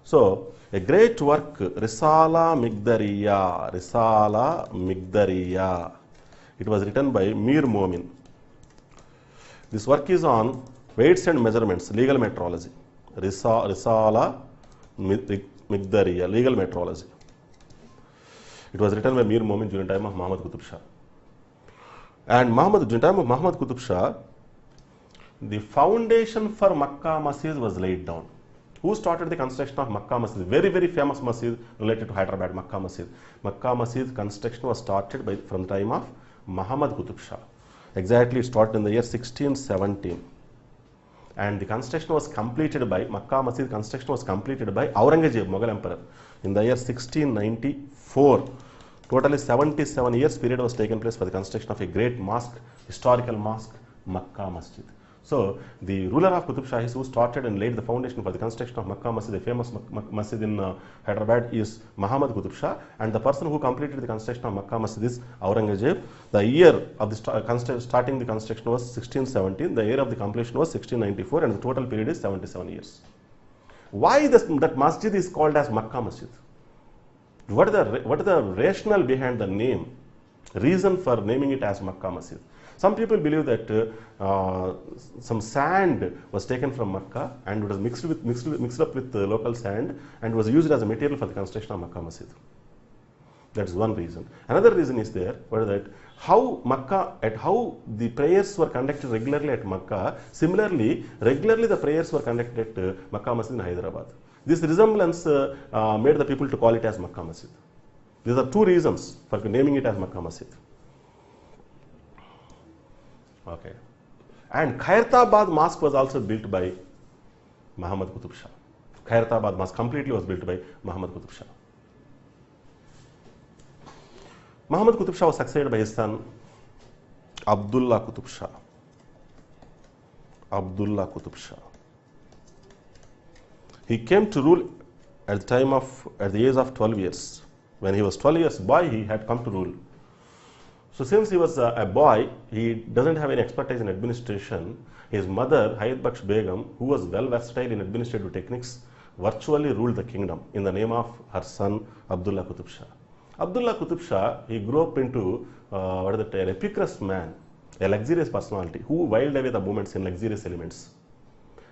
So, a great work, Risala Migdariya. It was written by Mir Momin. This work is on weights and measurements, legal metrology. Risala Migdariya, legal metrology. It was written by Mir Momin during the time of Muhammad Qutub Shah. And during the time of Muhammad Qutub Shah, the foundation for Makkah Masjid was laid down. Who started the construction of Makkah Masjid? Very, very famous masjid related to Hyderabad, Makkah Masjid. Makkah Masjid construction was started from the time of Muhammad Qutub Shah. Exactly, it started in the year 1617. And the construction was completed by, Makkah Masjid construction was completed by Aurangzeb, Mughal Emperor, in the year 1694. Totally 77 years period was taken place for the construction of a great mosque, historical mosque, Makkah Masjid. So, the ruler of Qutub Shahis who started and laid the foundation for the construction of Makkah Masjid, the famous masjid in Hyderabad, is Muhammad Qutub Shah, and the person who completed the construction of Makkah Masjid is Aurangzeb. The year of the starting the construction was 1617, the year of the completion was 1694, and the total period is 77 years. Why that masjid is called as Makkah Masjid? What is the rationale behind the name, reason for naming it as Makkah Masjid? Some people believe that some sand was taken from Makkah and it was mixed up with local sand and was used as a material for the construction of Makkah Masjid. That is one reason. Another reason is there, how the prayers were conducted regularly at Makkah. Similarly, regularly the prayers were conducted at Makkah Masjid in Hyderabad. This resemblance made the people to call it as Makkah Masjid. These are two reasons for naming it as Makkah Masjid. Okay. And Khairatabad Mosque was also built by Muhammad Qutub Shah. Khairatabad Mosque completely was built by Muhammad Qutub Shah. Muhammad Qutub Shah was succeeded by his son Abdullah Qutub Shah. Abdullah Qutub Shah. He came to rule at the age of 12 years. When he was 12 years boy, he had come to rule. So since he was a boy, he doesn't have any expertise in administration. His mother, Hayat Baksh Begum, who was well versatile in administrative techniques, virtually ruled the kingdom in the name of her son Abdullah Qutub Shah. Abdullah Qutub Shah, he grew up into an epicurus man, a luxurious personality who whiled away the moments in luxurious elements.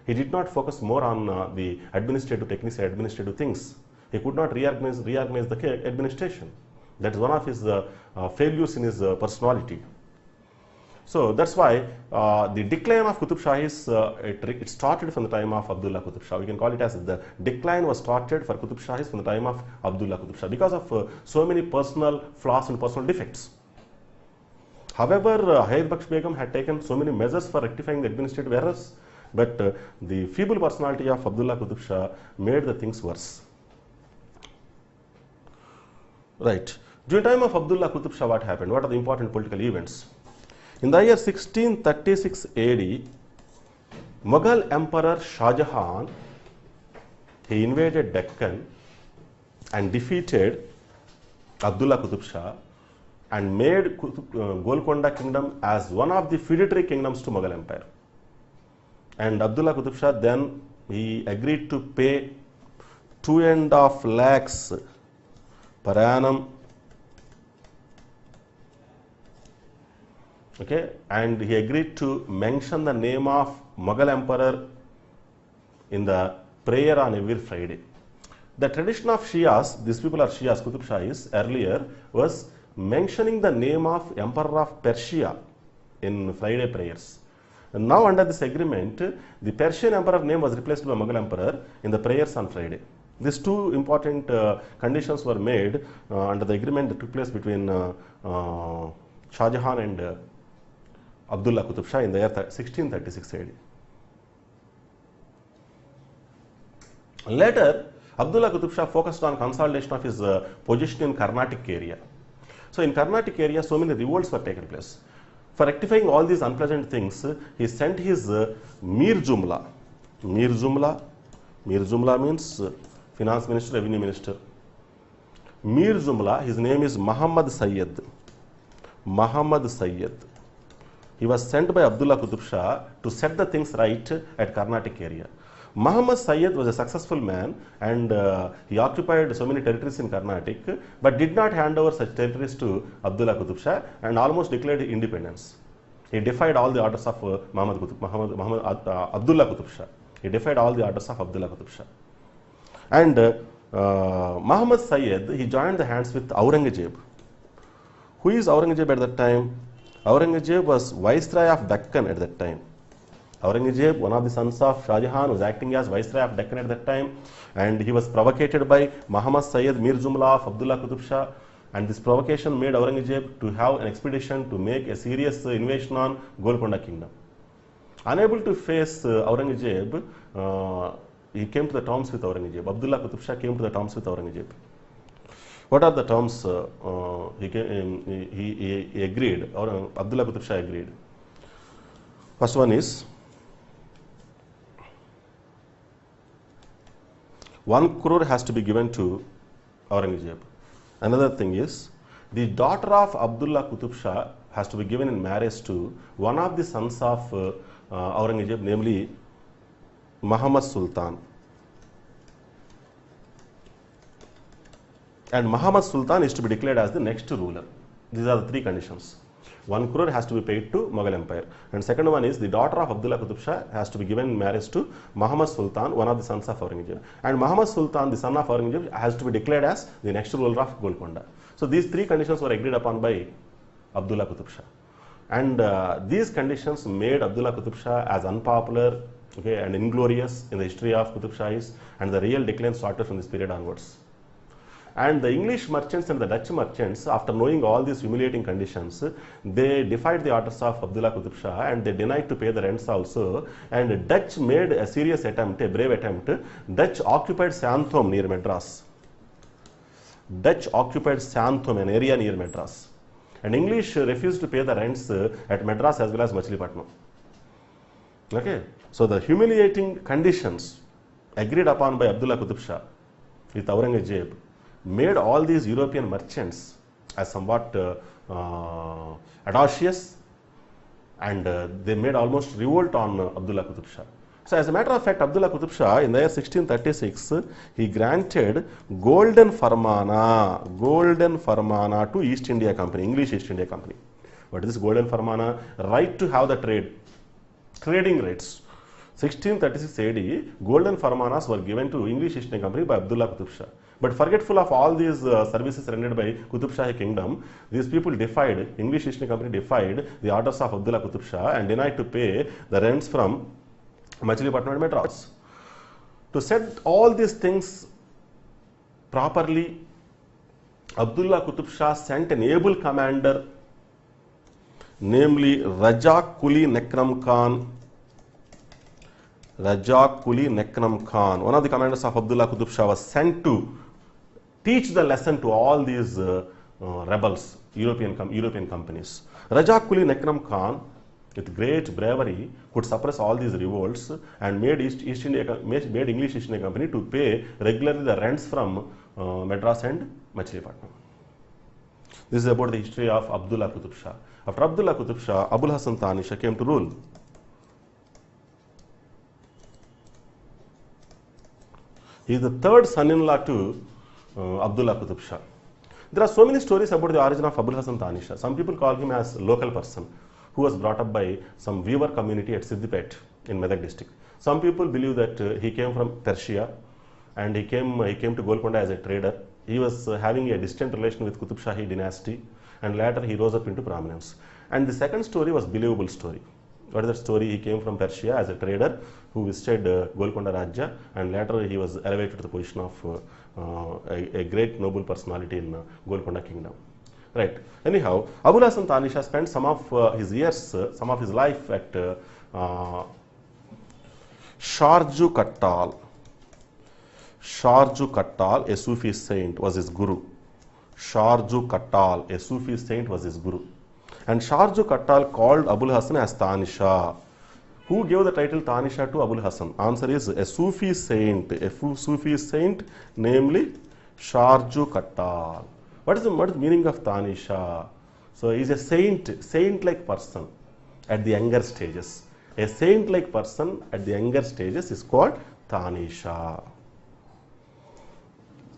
He did not focus more on the administrative techniques and administrative things. He could not reorganize the administration. That is one of his failures in his personality. So that's why the decline of Qutub Shahis, it started from the time of Abdullah Qutub Shah. We can call it as the decline was started for Qutub Shahis from the time of Abdullah Qutub Shah because of so many personal flaws and personal defects. However, Hayat Baksh Begum had taken so many measures for rectifying the administrative errors, but the feeble personality of Abdullah Qutub Shah made the things worse. Right. During the time of Abdullah Qutub Shah, what happened? What are the important political events? In the year 1636 AD, Mughal Emperor Shah Jahan, he invaded Deccan and defeated Abdullah Qutub Shah and made Golkonda kingdom as one of the feudatory kingdoms to Mughal Empire. And Abdullah Qutub Shah then he agreed to pay 2.5 lakhs per annum. Okay, and he agreed to mention the name of Mughal Emperor in the prayer on every Friday. The tradition of Shias, these people are Shias, Qutub Shahis, earlier was mentioning the name of Emperor of Persia in Friday prayers. And now under this agreement, the Persian Emperor name was replaced by Mughal Emperor in the prayers on Friday. These two important conditions were made under the agreement that took place between Shah Jahan and Abdullah Qutub Shah in the year 1636 AD. Later, Abdullah Qutub Shah focused on consolidation of his position in Carnatic area. So in Carnatic area, so many revolts were taken place. For rectifying all these unpleasant things, he sent his Mir Jumla. Mir Jumla means finance minister, revenue minister. Mir Jumla, his name is Muhammad Sayyid. Muhammad Sayyid. He was sent by Abdullah Qutub Shah to set the things right at Carnatic area. Muhammad Sayyid was a successful man, and he occupied so many territories in Carnatic, but did not hand over such territories to Abdullah Qutub Shah and almost declared independence. He defied all the orders of Abdullah Qutub Shah. He defied all the orders of Abdullah Qutub Shah. And Muhammad Sayyid, he joined the hands with Aurangzeb. Who is Aurangzeb at that time? Aurangzeb was Viceroy of Deccan at that time. Aurangzeb, one of the sons of Shah Jahan, was acting as Viceroy of Deccan at that time, and he was provocated by Muhammad Sayyid Mir Jumla of Abdullah Qutub Shah, and this provocation made Aurangzeb to have an expedition to make a serious invasion on Golkonda kingdom. Unable to face Aurangzeb, he came to the terms with Aurangzeb. Abdullah Qutub Shah came to the terms with Aurangzeb. What are the terms he agreed, or Abdullah Qutub Shah agreed? First one is 1 crore has to be given to Aurangzeb. Another thing is the daughter of Abdullah Qutub Shah has to be given in marriage to one of the sons of Aurangzeb, namely Muhammad Sultan. And Muhammad Sultan is to be declared as the next ruler. These are the 3 conditions. 1 crore has to be paid to Mughal Empire. And second one is the daughter of Abdullah Qutub Shah has to be given in marriage to Muhammad Sultan, one of the sons of Aurangzeb. And Muhammad Sultan, the son of Aurangzeb, has to be declared as the next ruler of Golkonda. So these 3 conditions were agreed upon by Abdullah Qutub Shah. And these conditions made Abdullah Qutub Shah as unpopular, okay, and inglorious in the history of Qutub Shahis, and the real decline started from this period onwards. And the English merchants and the Dutch merchants, after knowing all these humiliating conditions, they defied the orders of Abdullah Qutub Shah, and they denied to pay the rents also. And the Dutch made a serious attempt, a brave attempt. Dutch occupied Santhom near Madras. Dutch occupied Santhom, an area near Madras. And English refused to pay the rents at Madras as well as Machilipatnam. Okay. So the humiliating conditions agreed upon by Abdullah Qutub Shah with Aurangzeb made all these European merchants as somewhat audacious, and they made almost revolt on Abdullah Qutub Shah. So as a matter of fact, Abdullah Qutub Shah in the year 1636, he granted Golden Farmana to East India Company, English East India Company. What is this Golden Farmana? Right to have the trading rights. 1636 AD, Golden Farmanas were given to English East India Company by Abdullah Qutub Shah. But forgetful of all these services rendered by Qutub Shahi kingdom, these people defied, English East India Company defied the orders of Abdullah Qutub Shah and denied to pay the rents from Machilipatnam and Madras. To set all these things properly, Abdullah Qutub Shah sent an able commander, namely Raja Kuli Nekram Khan. Raja Kuli Nekram Khan, one of the commanders of Abdullah Qutub Shah, was sent to teach the lesson to all these rebels, European companies. Raja Kuli Nekram Khan, with great bravery, could suppress all these revolts and made English East India Company to pay regularly the rents from Madras and Machilipatnam. This is about the history of Abdullah Qutub Shah. After Abdullah Qutub Shah, Abul Hasan Thani Shah came to rule. He is the third son-in-law to Abdullah Qutub Shah. There are so many stories about the origin of Abul Hasan Thani Shah. Some people call him as a local person who was brought up by some weaver community at Siddipet in Medak district. Some people believe that he came from Persia and he came to Golkonda as a trader. He was having a distant relation with Qutub Shahi dynasty, and later he rose up into prominence. And the second story was believable story. What is that story? He came from Persia as a trader who visited Golkonda Rajya, and later he was elevated to the position of a great noble personality in Golkonda kingdom. Right. Anyhow, Abul Hasan Thani Shah spent some of his years, some of his life at Sharju Kattal. Sharju Kattal, a Sufi saint, was his guru. Sharju Kattal, a Sufi saint, was his guru. And Sharju Kattal called Abul Hasan as Thani Shah. Who gave the title Thani Shah to Abul Hasan? Answer is a Sufi saint, namely Sharju Kattal. What is the meaning of Thani Shah? So he is a saint-like person at the younger stages. A saint-like person at the younger stages is called Tanisha.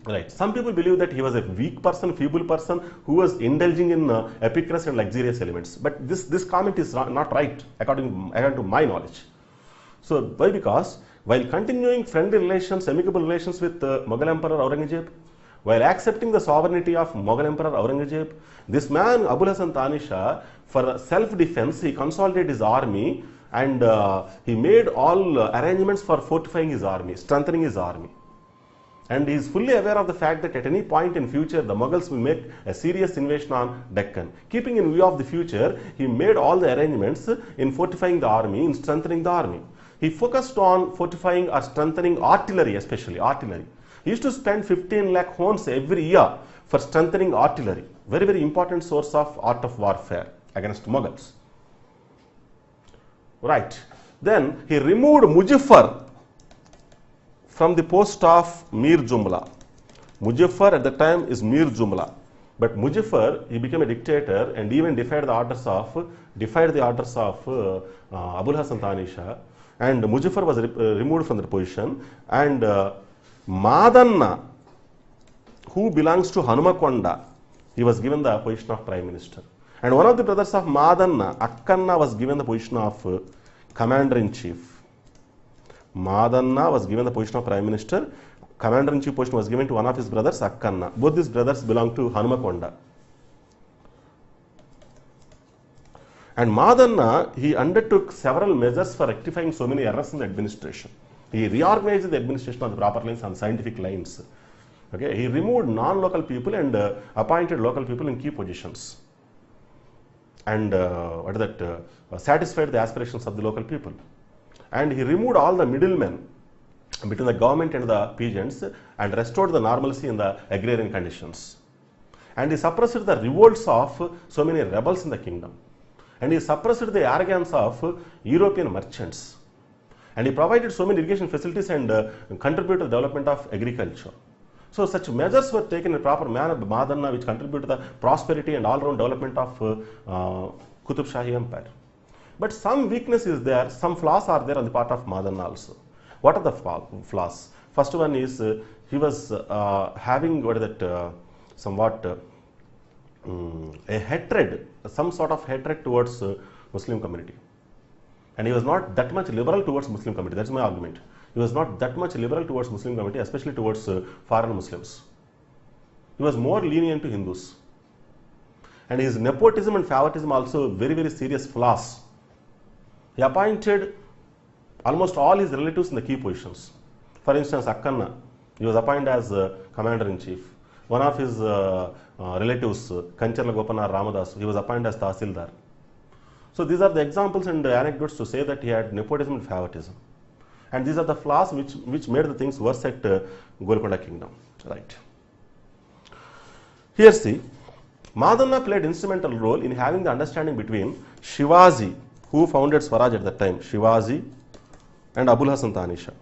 Right. Some people believe that he was a weak person, feeble person who was indulging in epicness and luxurious elements. But this comment is not right according to my knowledge. So why? Because while continuing friendly relations, amicable relations with Mughal Emperor Aurangzeb, while accepting the sovereignty of Mughal Emperor Aurangzeb, this man Abul Hasan Tanisha, for self-defense, he consolidated his army and he made all arrangements for fortifying his army, strengthening his army. And he is fully aware of the fact that at any point in future, the Mughals will make a serious invasion on Deccan. Keeping in view of the future, he made all the arrangements in fortifying the army, in strengthening the army. He focused on fortifying or strengthening artillery, especially artillery. He used to spend 15 lakh hones every year for strengthening artillery. Very, very important source of art of warfare against Mughals. Right. Then he removed Muzaffar from the post of Mir Jumla. Muzaffar at the time is Mir Jumla. But Muzaffar, he became a dictator and even defied the orders of Abul Hasan Tanisha. And Muzaffar was removed from the position. And Madanna, who belongs to Hanumakonda, he was given the position of Prime Minister. And one of the brothers of Madanna, Akkanna, was given the position of Commander-in-Chief. Madanna was given the position of Prime Minister. Commander-in-Chief position was given to one of his brothers, Akkanna. Both these brothers belong to Hanumakonda. And Madanna, he undertook several measures for rectifying so many errors in the administration. He reorganized the administration on the proper lines, on scientific lines. Okay, he removed non-local people and appointed local people in key positions. And satisfied the aspirations of the local people. And he removed all the middlemen between the government and the peasants and restored the normalcy in the agrarian conditions. And he suppressed the revolts of so many rebels in the kingdom. And he suppressed the arrogance of European merchants. And he provided so many irrigation facilities and contributed to the development of agriculture. So such measures were taken in a proper manner by Madanna, which contributed to the prosperity and all-round development of Qutub Shahi Empire. But some weakness is there, some flaws are there on the part of Madanna also. What are the flaws? First one is he was having a hatred, some sort of hatred towards Muslim community. And he was not that much liberal towards Muslim community. That's my argument. He was not that much liberal towards Muslim community, especially towards foreign Muslims. He was more lenient to Hindus. And his nepotism and favoritism also very, very serious flaws. He appointed almost all his relatives in the key positions. For instance, Akkanna, he was appointed as Commander-in-Chief. One of his relatives, Kancharla Gopana Ramadas, he was appointed as Tahsildar. So these are the examples and anecdotes to say that he had nepotism and favoritism. And these are the flaws which made the things worse at Golkonda kingdom. Right. Here see, Madanna played instrumental role in having the understanding between Shivaji, who founded Swaraj at that time, Shivaji, and Abul Hasan Tanisha.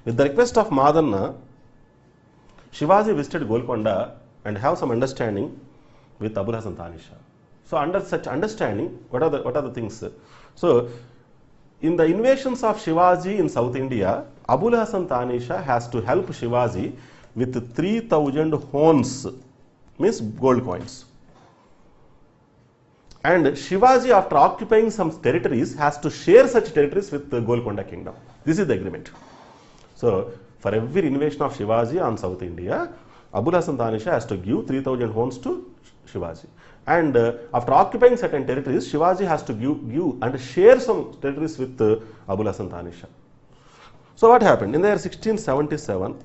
With the request of Madanna, Shivaji visited Golkonda and have some understanding with Abul Hasan Tanisha. So under such understanding, what are the things? So in the invasions of Shivaji in South India, Abul Hasan Tanisha has to help Shivaji with 3,000 hones, means gold coins. And Shivaji, after occupying some territories, has to share such territories with the Golkonda kingdom. This is the agreement. So for every invasion of Shivaji on South India, Abul Hasan Tanisha has to give 3,000 hones to Shivaji. And after occupying certain territories, Shivaji has to give and share some territories with Abul Hasan Tanisha. So what happened? In the year 1677,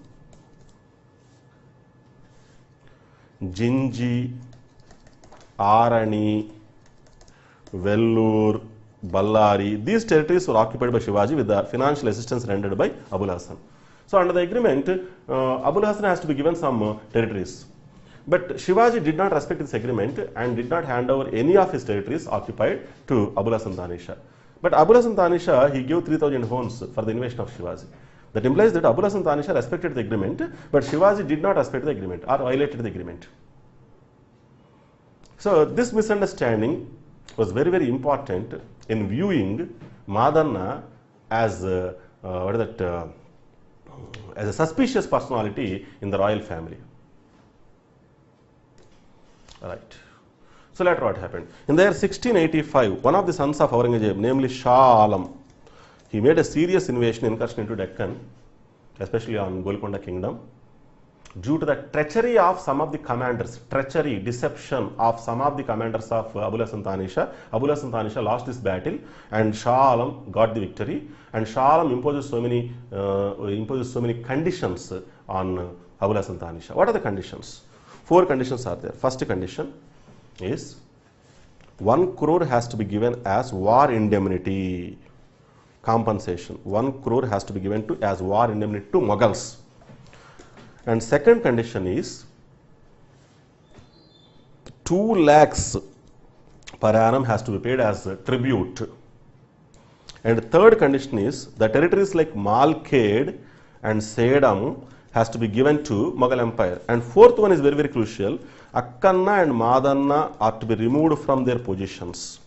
Jinji, Arani, Vellore, Ballari, these territories were occupied by Shivaji with the financial assistance rendered by Abul Hasan. So under the agreement, Abul Hasan has to be given some territories. But Shivaji did not respect this agreement and did not hand over any of his territories occupied to Abul Hasan Tanisha. But Abul Hasan Tanisha, he gave 3,000 hones for the invasion of Shivaji. That implies that Abul Hasan Tanisha respected the agreement, but Shivaji did not respect the agreement or violated the agreement. So this misunderstanding was very, very important in viewing Madanna as what is that, as a suspicious personality in the royal family. Right. So later what happened? In the year 1685, one of the sons of Aurangzeb, namely Shah Alam, he made a serious incursion into Deccan, especially on Golkonda kingdom, due to the treachery of some of the commanders, deception of some of the commanders of Abul Hasan Tanisha. Abul Hasan Tanisha lost this battle and Shah Alam got the victory, and Shah Alam imposes so many conditions on Abul Hasan Tanisha. What are the conditions? 4 conditions are there. First condition is 1 crore has to be given as war indemnity compensation. 1 crore has to be given as war indemnity to Mughals. And second condition is 2 lakhs per annum has to be paid as tribute. And third condition is the territories like Malkhed and Sedam has to be given to Mughal Empire. And fourth one is very, very crucial. Akkanna and Madanna are to be removed from their positions.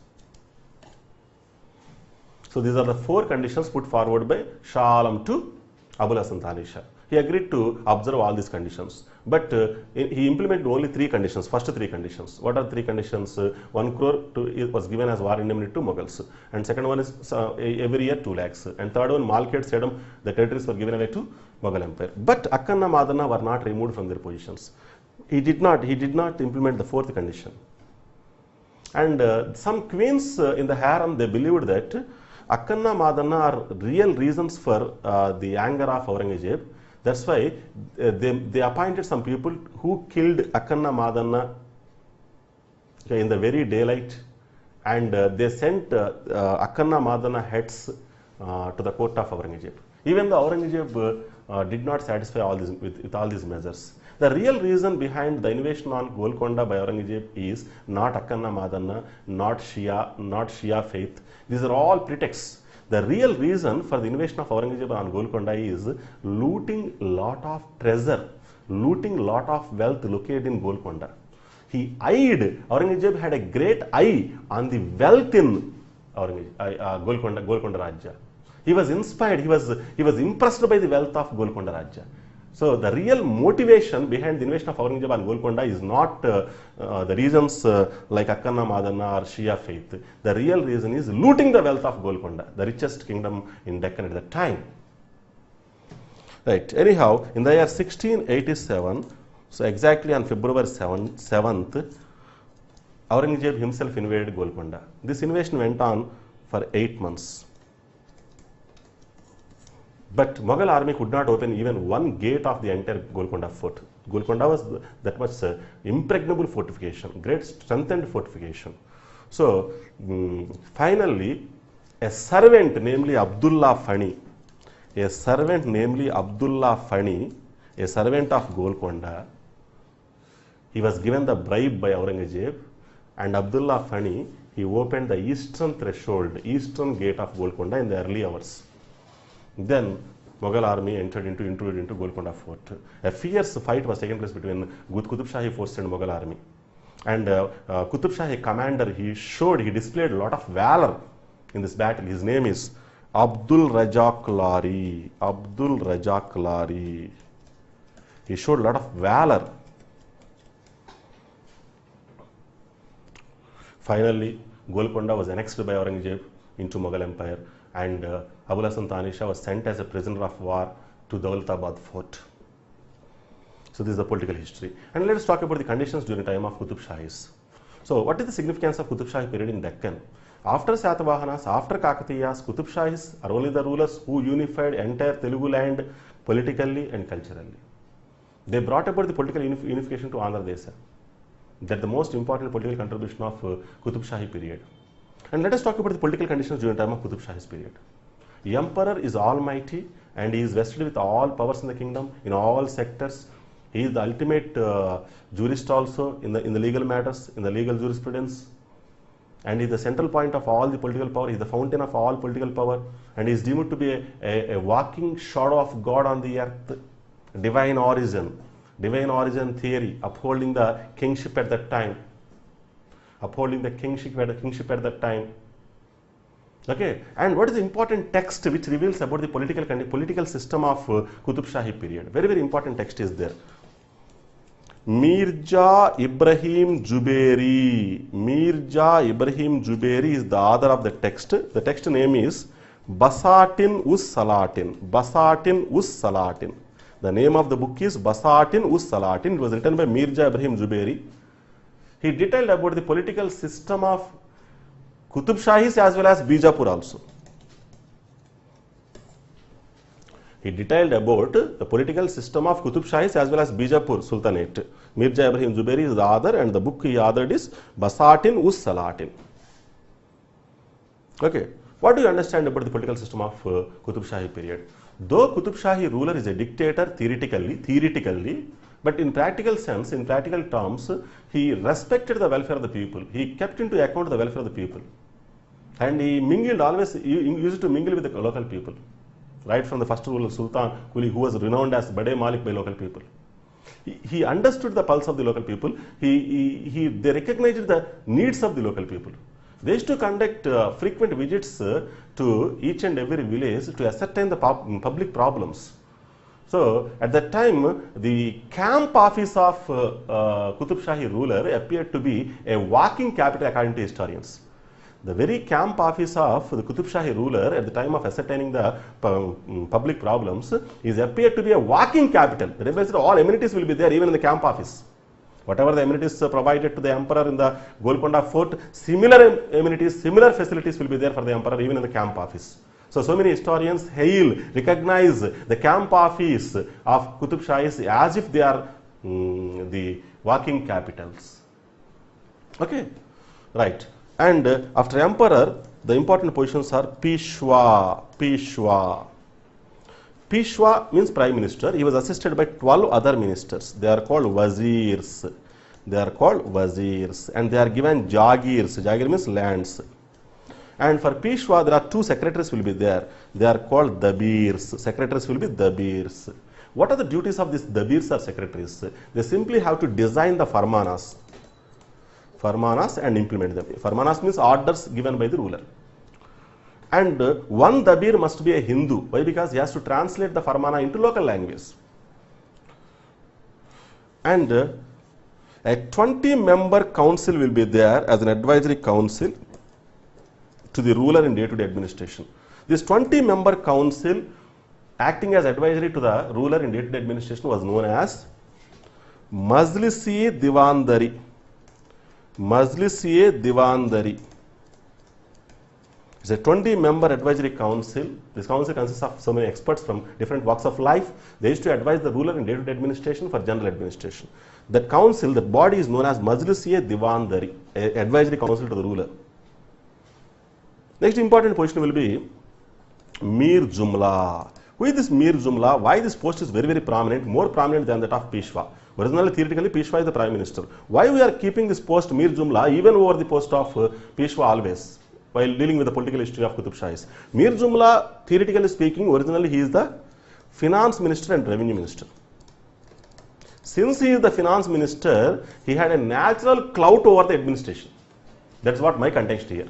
So these are the 4 conditions put forward by Shah Alam to Abul Hasan Tanisha. He agreed to observe all these conditions, but he implemented only 3 conditions, first 3 conditions. What are 3 conditions? 1 crore was given as war indemnity to Mughals, and second one is every year 2 lakhs, and third one Malkhed, Sedam, the territories were given away to Mughal Empire. But Akkanna, Madanna were not removed from their positions. He did not implement the 4th condition. And some queens in the harem, they believed that Akkanna, Madanna are real reasons for the anger of Aurangzeb. That's why they appointed some people who killed Akkanna, Madanna in the very daylight, and they sent Akkanna, Madanna heads to the court of Aurangzeb. Even though Aurangzeb did not satisfy all these with all these measures. The real reason behind the invasion on Golkonda by Aurangzeb is not Akkanna, Madanna, not Shia faith. These are all pretexts. The real reason for the invasion of Aurangzeb on Golkonda is looting lot of treasure, looting lot of wealth located in Golkonda. Aurangzeb had a great eye on the wealth in Golkonda Rajya. He was inspired, he was impressed by the wealth of Golkonda Rajya. So the real motivation behind the invasion of Aurangzeb on Golkonda is not the reasons like Akkanna, Madanna or Shia faith. The real reason is looting the wealth of Golkonda, the richest kingdom in Deccan at that time. Right. Anyhow, in the year 1687, so exactly on February 7th, Aurangzeb himself invaded Golkonda. This invasion went on for 8 months. But Mughal army could not open even one gate of the entire Golkonda fort. Golkonda was that much impregnable fortification, great strengthened fortification. So finally, a servant namely Abdullah Fani, a servant of Golkonda, he was given the bribe by Aurangzeb, and Abdullah Fani, he opened the eastern threshold, eastern gate of Golkonda in the early hours. Then Mughal army entered into Golkonda fort. A fierce fight was taking place between Qutub Shahi forces and Mughal army. And Qutub Shahi commander, he displayed a lot of valor in this battle. His name is Abdul Razak Lari. He showed a lot of valor. Finally, Golkonda was annexed by Aurangzeb into Mughal Empire, and Abul Hasan Tanisha was sent as a prisoner of war to Dawlatabad fort. So this is the political history. And let us talk about the conditions during the time of Qutub Shahis. So what is the significance of Qutub Shahi period in Deccan? After Satavahanas, after Kakatiyas, Qutub Shahis are only the rulers who unified entire Telugu land politically and culturally. They brought about the political unification to Andhra Desha. That's the most important political contribution of Qutub Shahi period. And let us talk about the political conditions during the time of Qutub Shahi's period. The emperor is almighty and he is vested with all powers in the kingdom, in all sectors. He is the ultimate jurist also in the legal matters, in the legal jurisprudence. And he is the central point of all the political power. He is the fountain of all political power. And he is deemed to be a walking shadow of God on the earth. Divine origin theory, upholding the kingship at that time. Okay, and what is the important text which reveals about the political system of Qutub Shahi period? Very, very important text is there. Mirza Ibrahim Jubairi. Mirza Ibrahim Jubairi is the author of the text. The text name is Basatin Us Salatin. Basatin Us Salatin. The name of the book is Basatin Us Salatin. It was written by Mirza Ibrahim Jubairi. He detailed about the political system of Qutub Shahis as well as Bijapur also. He detailed about the political system of Qutub Shahis as well as Bijapur Sultanate. Mirza Ibrahim Jubairi is the author, and the book he authored is Basatin Us Salatin. Okay, what do you understand about the political system of Qutub Shahi period? Though Qutub Shahi ruler is a dictator theoretically, but in practical sense, in practical terms, he respected the welfare of the people. He kept into account the welfare of the people. And he mingled always, he used to mingle with the local people. Right from the first ruler Sultan Quli, who was renowned as Bade Malik by local people. He understood the pulse of the local people. They recognized the needs of the local people. They used to conduct frequent visits to each and every village to ascertain the public problems. So, at that time, the camp office of Qutub Shahi ruler appeared to be a walking capital according to historians. The very camp office of the Qutub Shahi ruler at the time of ascertaining the public problems is appeared to be a walking capital. That means all amenities will be there even in the camp office. Whatever the amenities provided to the emperor in the Golkonda fort, similar amenities, similar facilities will be there for the emperor even in the camp office. So many historians recognize the camp office of Qutub Shahis as if they are the walking capitals. Okay, right. And after emperor, the important positions are Peshwa. Peshwa means prime minister. He was assisted by 12 other ministers. They are called wazirs. And they are given jagirs. Jagir means lands. And for Peshwa, there are 2 secretaries will be there. They are called dabirs. Secretaries will be dabirs. What are the duties of these dabirs or secretaries? They simply have to design the farmanas and implement them. Farmanas means orders given by the ruler. And one dabir must be a Hindu. Why? Because he has to translate the farmana into local language. And a 20-member council will be there as an advisory council to the ruler in day-to-day administration. This 20-member council acting as advisory to the ruler in day-to-day administration was known as Majlis-e Diwandari. Majlis-e Diwandari. It's a 20-member advisory council. This council consists of so many experts from different walks of life. They used to advise the ruler in day-to-day administration for general administration. That council, that body is known as Majlis-e Diwandari, an advisory council to the ruler. Next important position will be Mir Jumla. Who is this Mir Jumla? Why this post is very, very prominent, more prominent than that of Peshwa? Originally, theoretically, Peshwa is the prime minister. Why we are keeping this post Mir Jumla even over the post of Peshwa always, while dealing with the political history of Qutub Shahis? Mir Jumla, theoretically speaking, originally he is the finance minister and revenue minister. Since he is the finance minister, he had a natural clout over the administration. That's what my context here.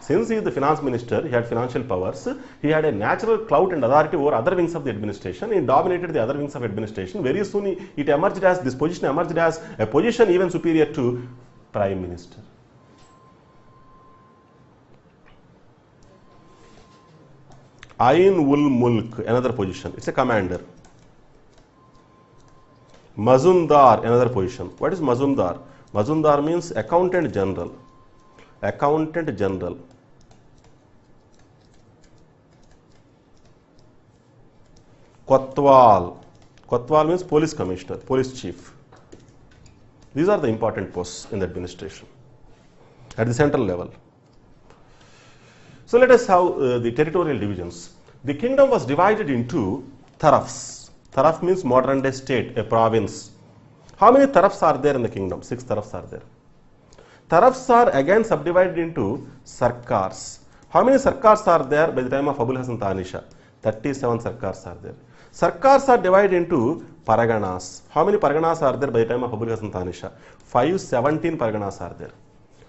Since he is the finance minister, he had financial powers, he had a natural clout and authority over other wings of the administration. He dominated the other wings of administration. Very soon it emerged as, this position emerged as a position even superior to prime minister. Ain ul Mulk, another position. It's a commander. Mazumdar, another position. What is Mazumdar? Mazumdar means accountant general. Accountant general. Kotwal. Kotwal means police commissioner, police chief. These are the important posts in the administration at the central level. So let us have the territorial divisions. The kingdom was divided into tarafs. Taraf means modern day state, a province. How many tarafs are there in the kingdom? 6 tarafs are there. Tarafs are again subdivided into sarkars. How many sarkars are there by the time of Abul Hasan Tanisha? 37 sarkars are there. Sarkars are divided into paraganas. How many paraganas are there by the time of Abul Hasan Tanisha? 517 paraganas are there.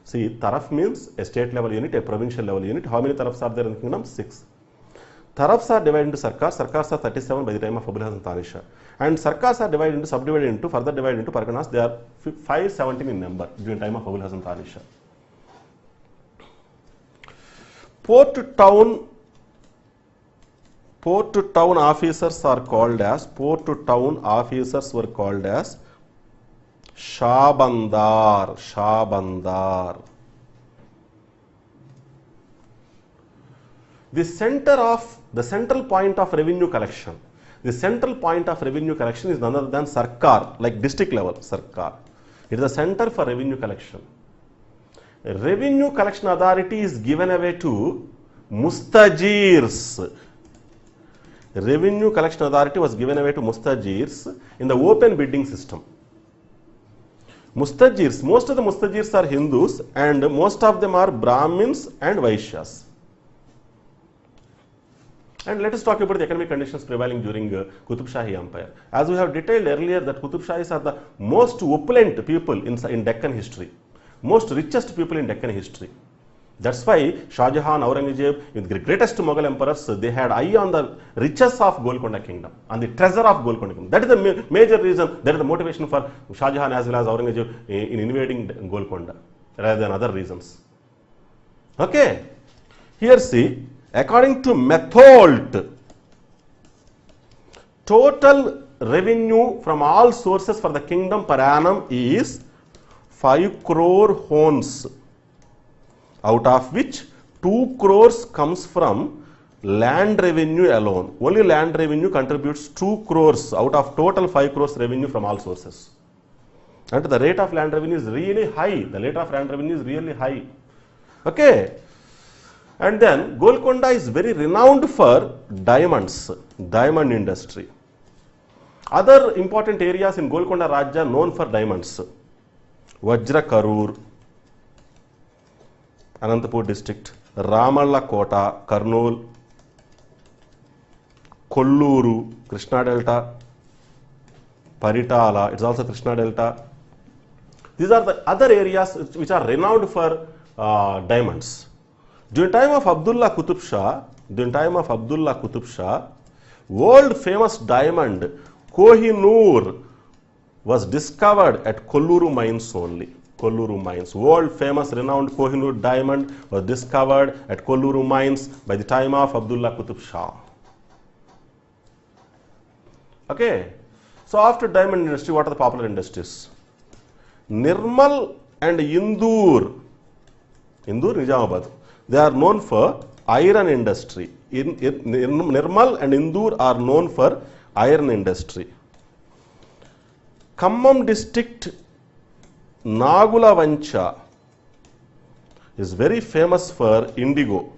See, taraf means a state level unit, a provincial level unit. How many tarafs are there in the kingdom? 6. Tarafs are divided into sarkars. Sarkars are 37 by the time of Abul Hasan Tanisha. And sarkars are divided into, subdivided into, further divided into parganas. They are 517 in number during the time of Abul Hasan Tanisha. Port to town officers are called as, were called as Shabandar. The central point of revenue collection. The central point of revenue collection is none other than Sarkar, like district level Sarkar. It is a center for revenue collection. Revenue collection authority is given away to Mustajirs. Revenue collection authority was given away to Mustajirs in the open bidding system. Mustajirs, most of the Mustajirs are Hindus and most of them are Brahmins and Vaishyas. And let us talk about the economic conditions prevailing during Qutub Shahi Empire. As we have detailed earlier, that Qutub Shahis are the most opulent people in Deccan history, most richest people in Deccan history. That's why Shah Jahan, Aurangzeb, with the greatest Mughal emperors, they had eye on the riches of Golkonda kingdom, on the treasure of Golkonda kingdom. That is the major reason, that is the motivation for Shah Jahan as well as Aurangzeb in invading Golkonda, rather than other reasons. Okay, here see, according to Metholt, total revenue from all sources for the kingdom per annum is 5 crore hons, out of which 2 crores comes from land revenue alone. Only land revenue contributes 2 crores out of total 5 crores revenue from all sources. And the rate of land revenue is really high. The rate of land revenue is really high. Okay. And then Golkonda is very renowned for diamonds, diamond industry. Other important areas in Golkonda Rajya known for diamonds: Vajra Karur, Anantapur district; Ramalla Kota, Kurnool; Kolluru, Krishna Delta; Paritala, it's also Krishna Delta. These are the other areas which are renowned for diamonds. During time of Abdullah Qutub Shah, world famous diamond Kohinoor was discovered at Kolluru mines only. Kolluru mines. World famous renowned Kohinoor diamond was discovered at Kolluru mines by the time of Abdullah Qutub Shah. Okay. So after diamond industry, what are the popular industries? Nirmal and Indur, Nizamabad. They are known for iron industry. Nirmal and Indur are known for iron industry. Khammam district Nagulavancha is very famous for indigo.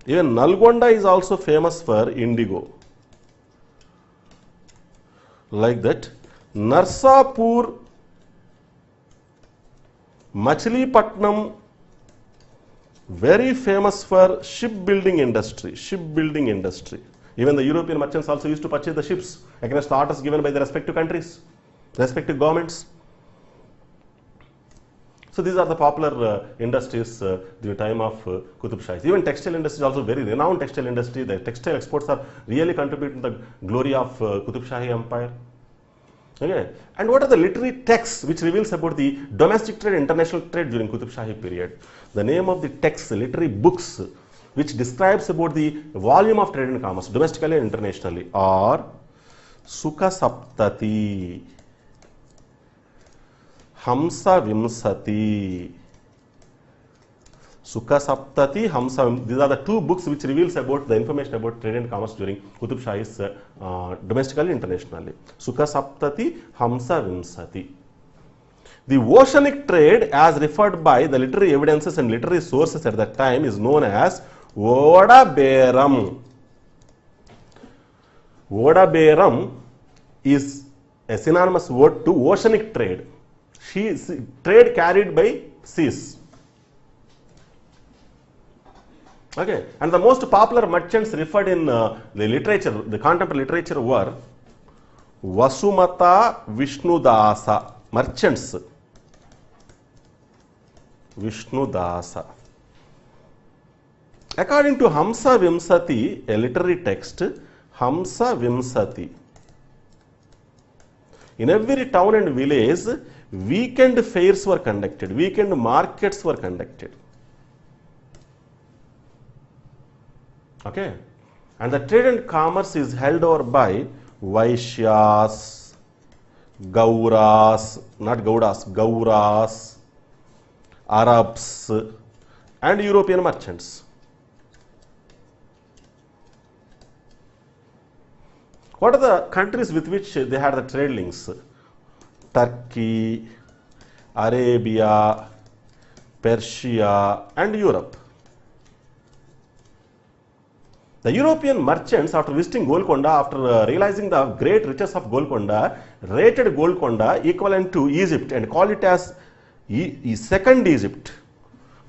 Even Nalgonda is also famous for indigo. Like that, Narsapur, Machilipatnam, very famous for shipbuilding industry. Even the European merchants also used to purchase the ships against the orders given by the respective countries, respective governments. So these are the popular industries during the time of Qutub Shahis. Even textile industry is also very renowned textile industry. The textile exports are really contributing to the glory of Qutub Shahi Empire. Okay. And what are the literary texts which reveals about the domestic trade, international trade during Qutub Shahi period? The name of the texts, literary books, which describes about the volume of trade and commerce, domestically and internationally, are Sukha Saptati, Hamsa Vimsati. Sukha Saptati, Hamsa. These are the two books which reveals about the information about trade and commerce during Qutub Shahi's domestically and internationally. Sukha Saptati, Hamsa Vimsati. The oceanic trade, as referred by the literary evidences and literary sources at that time, is known as Voda Beram. Voda Beram is a synonymous word to oceanic trade. Trade carried by seas. Okay, and the most popular merchants referred in the literature, the contemporary literature, were Vasumata Vishnudasa, merchants. Vishnudasa. According to Hamsa Vimsati, a literary text, Hamsa Vimsati. In every town and village, weekend fairs were conducted, weekend markets were conducted. Okay. And the trade and commerce is held over by Vaishyas, Gauras, not Gaudas, Gauras, Arabs, and European merchants. What are the countries with which they had the trade links? Turkey, Arabia, Persia, and Europe. The European merchants, after visiting Golkonda, after realizing the great riches of Golkonda, rated Golkonda equivalent to Egypt and called it as Second Egypt.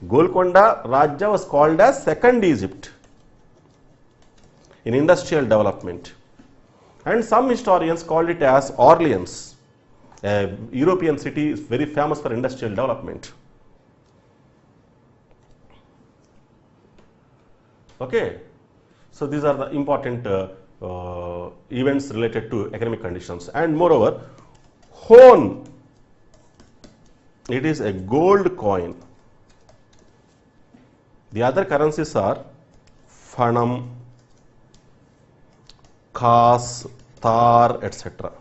Golkonda Rajya was called as Second Egypt in industrial development. And some historians called it as Orleans, a European city very famous for industrial development. Okay. So these are the important events related to economic conditions. And moreover, hone, it is a gold coin. The other currencies are Phanam, Khas, Tar, etc.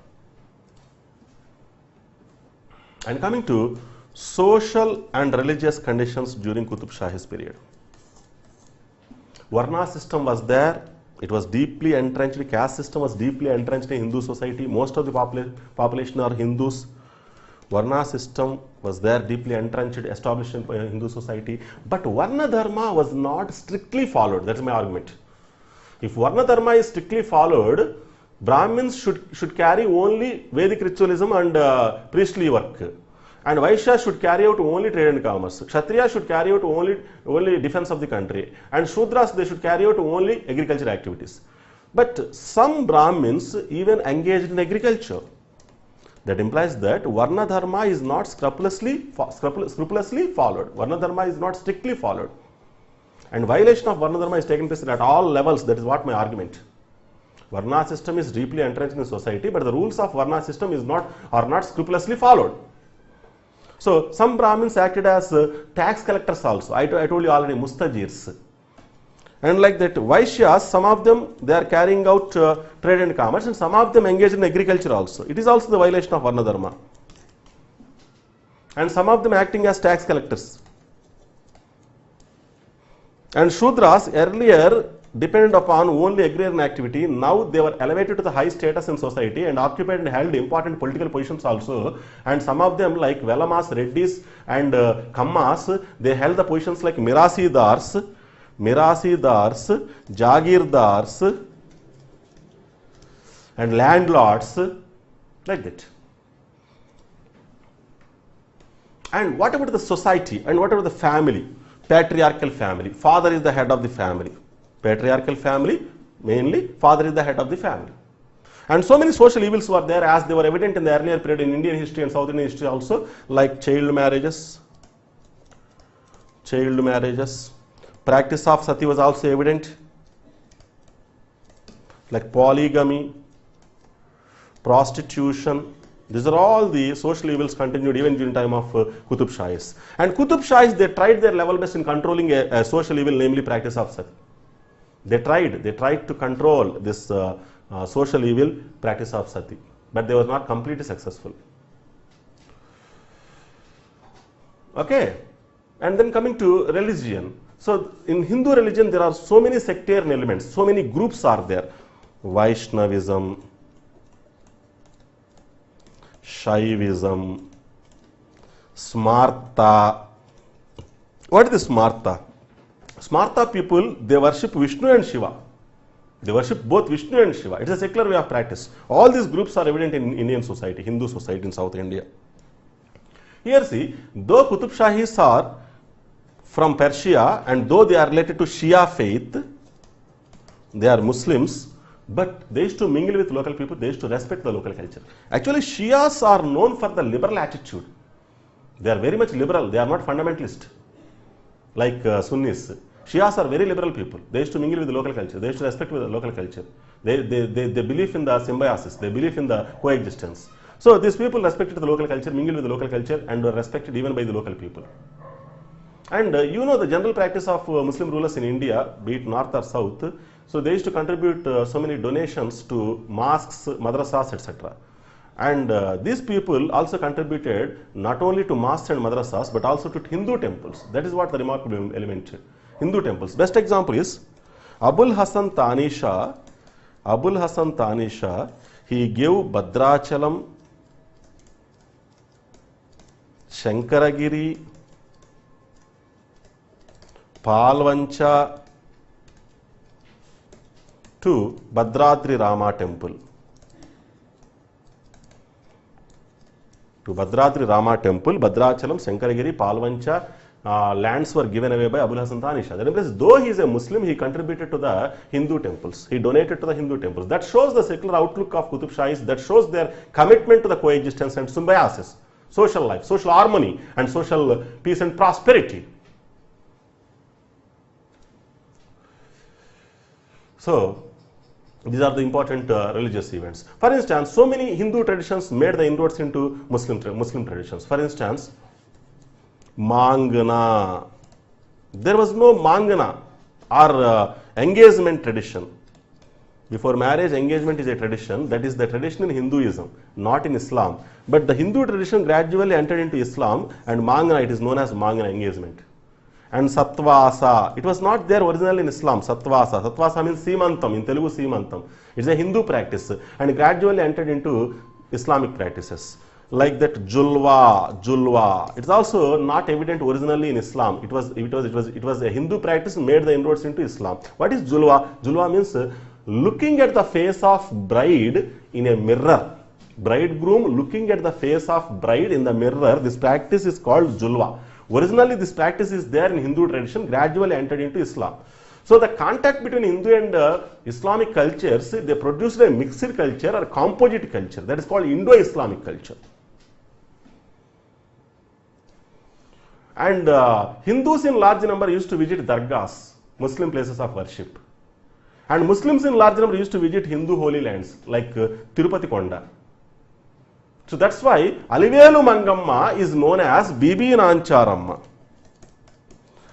And coming to social and religious conditions during Qutub Shahi's period. Varna system was there. It was deeply entrenched. Caste system was deeply entrenched in Hindu society. Most of the population are Hindus. Varna system was there, deeply entrenched, established in Hindu society. But Varna Dharma was not strictly followed. That's my argument. If Varna Dharma is strictly followed, Brahmins should carry only Vedic ritualism and priestly work. And Vaishya should carry out only trade and commerce. Kshatriya should carry out only defense of the country. And Shudras, they should carry out only agricultural activities. But some Brahmins even engaged in agriculture. That implies that Varna Dharma is not scrupulously followed. Varna Dharma is not strictly followed. And violation of Varna Dharma is taking place at all levels. That is what my argument. Varna system is deeply entrenched in society, but the rules of Varna system are not scrupulously followed. So some Brahmins acted as tax collectors also. I told you already, mustajirs. And like that, Vaishyas, some of them, they are carrying out trade and commerce, and some of them engage in agriculture also. It is also the violation of Varna Dharma. And some of them acting as tax collectors. And Shudras earlier depended upon only agrarian activity. Now they were elevated to the high status in society and occupied and held important political positions also. And some of them, like Velamas, Reddis, and Kammas, they held the positions like Mirasidars, Jagirdars, and landlords, like that. And what about the society? And what about the family? Patriarchal family. Father is the head of the family. Patriarchal family, mainly, father is the head of the family. And so many social evils were there, as they were evident in the earlier period in Indian history and South Indian history also, like child marriages. Practice of sati was also evident, like polygamy, prostitution. These are all the social evils continued even during time of Qutub Shahis. And Qutub Shahis, they tried their level best in controlling a social evil, namely practice of sati. They tried to control this social evil, practice of sati, but they were not completely successful. Okay, and then coming to religion. So in Hindu religion, there are so many sectarian elements, so many groups are there. Vaishnavism, Shaivism, Smarta. What is this Smarta? Smarta people, they worship Vishnu and Shiva. They worship both Vishnu and Shiva. It is a secular way of practice. All these groups are evident in Indian society, Hindu society in South India. Here see, though Qutub Shahis are from Persia and though they are related to Shia faith, they are Muslims, but they used to mingle with local people, they used to respect the local culture. Actually, Shias are known for the liberal attitude. They are very much liberal, they are not fundamentalist. like Sunnis. Shias are very liberal people. They used to mingle with the local culture. They used to respect with the local culture. They believe in the symbiosis. They believe in the coexistence. So these people respected the local culture, mingled with the local culture, and were respected even by the local people. And you know the general practice of Muslim rulers in India, be it north or south, so they used to contribute so many donations to mosques, madrasas, etc. And these people also contributed not only to mosques and madrasas, but also to Hindu temples. That is what the remarkable element. Hindu temples. Best example is Abul Hasan Thani Shah. Abul Hasan Thani Shah, he gave Bhadrachalam, Shankaragiri, Palvancha to Bhadradri Rama temple. To Bhadradri Rama temple, Bhadrachalam, Shankaragiri, Palvancha lands were given away by Abul Hasan Thani Shah. That means, though he is a Muslim, he contributed to the Hindu temples. He donated to the Hindu temples. That shows the secular outlook of Qutub Shahis. That shows their commitment to the coexistence and symbiosis, social life, social harmony, and social peace and prosperity. So, these are the important religious events. For instance, so many Hindu traditions made the inroads into Muslim traditions. For instance, Mangana. There was no Mangana or engagement tradition. Before marriage, engagement is a tradition. That is the tradition in Hinduism, not in Islam. But the Hindu tradition gradually entered into Islam, and Mangana, it is known as Mangana engagement. And Satvasa, it was not there originally in Islam. Satvasa. Satvasa means Simantam, in Telugu Simantam. It is a Hindu practice and gradually entered into Islamic practices. Like that Julwa. It is also not evident originally in Islam. It was a Hindu practice made the inroads into Islam. What is Julwa? Julwa means looking at the face of bride in a mirror. Bridegroom looking at the face of bride in the mirror. This practice is called Julwa. Originally, this practice is there in Hindu tradition, gradually entered into Islam. So, the contact between Hindu and Islamic cultures, they produced a mixed culture or composite culture. That is called Indo-Islamic culture. And Hindus in large number used to visit dargahs, Muslim places of worship. And Muslims in large number used to visit Hindu holy lands like Tirupati Konda. So that's why Alivelu Mangamma is known as Bibi Nancharamma.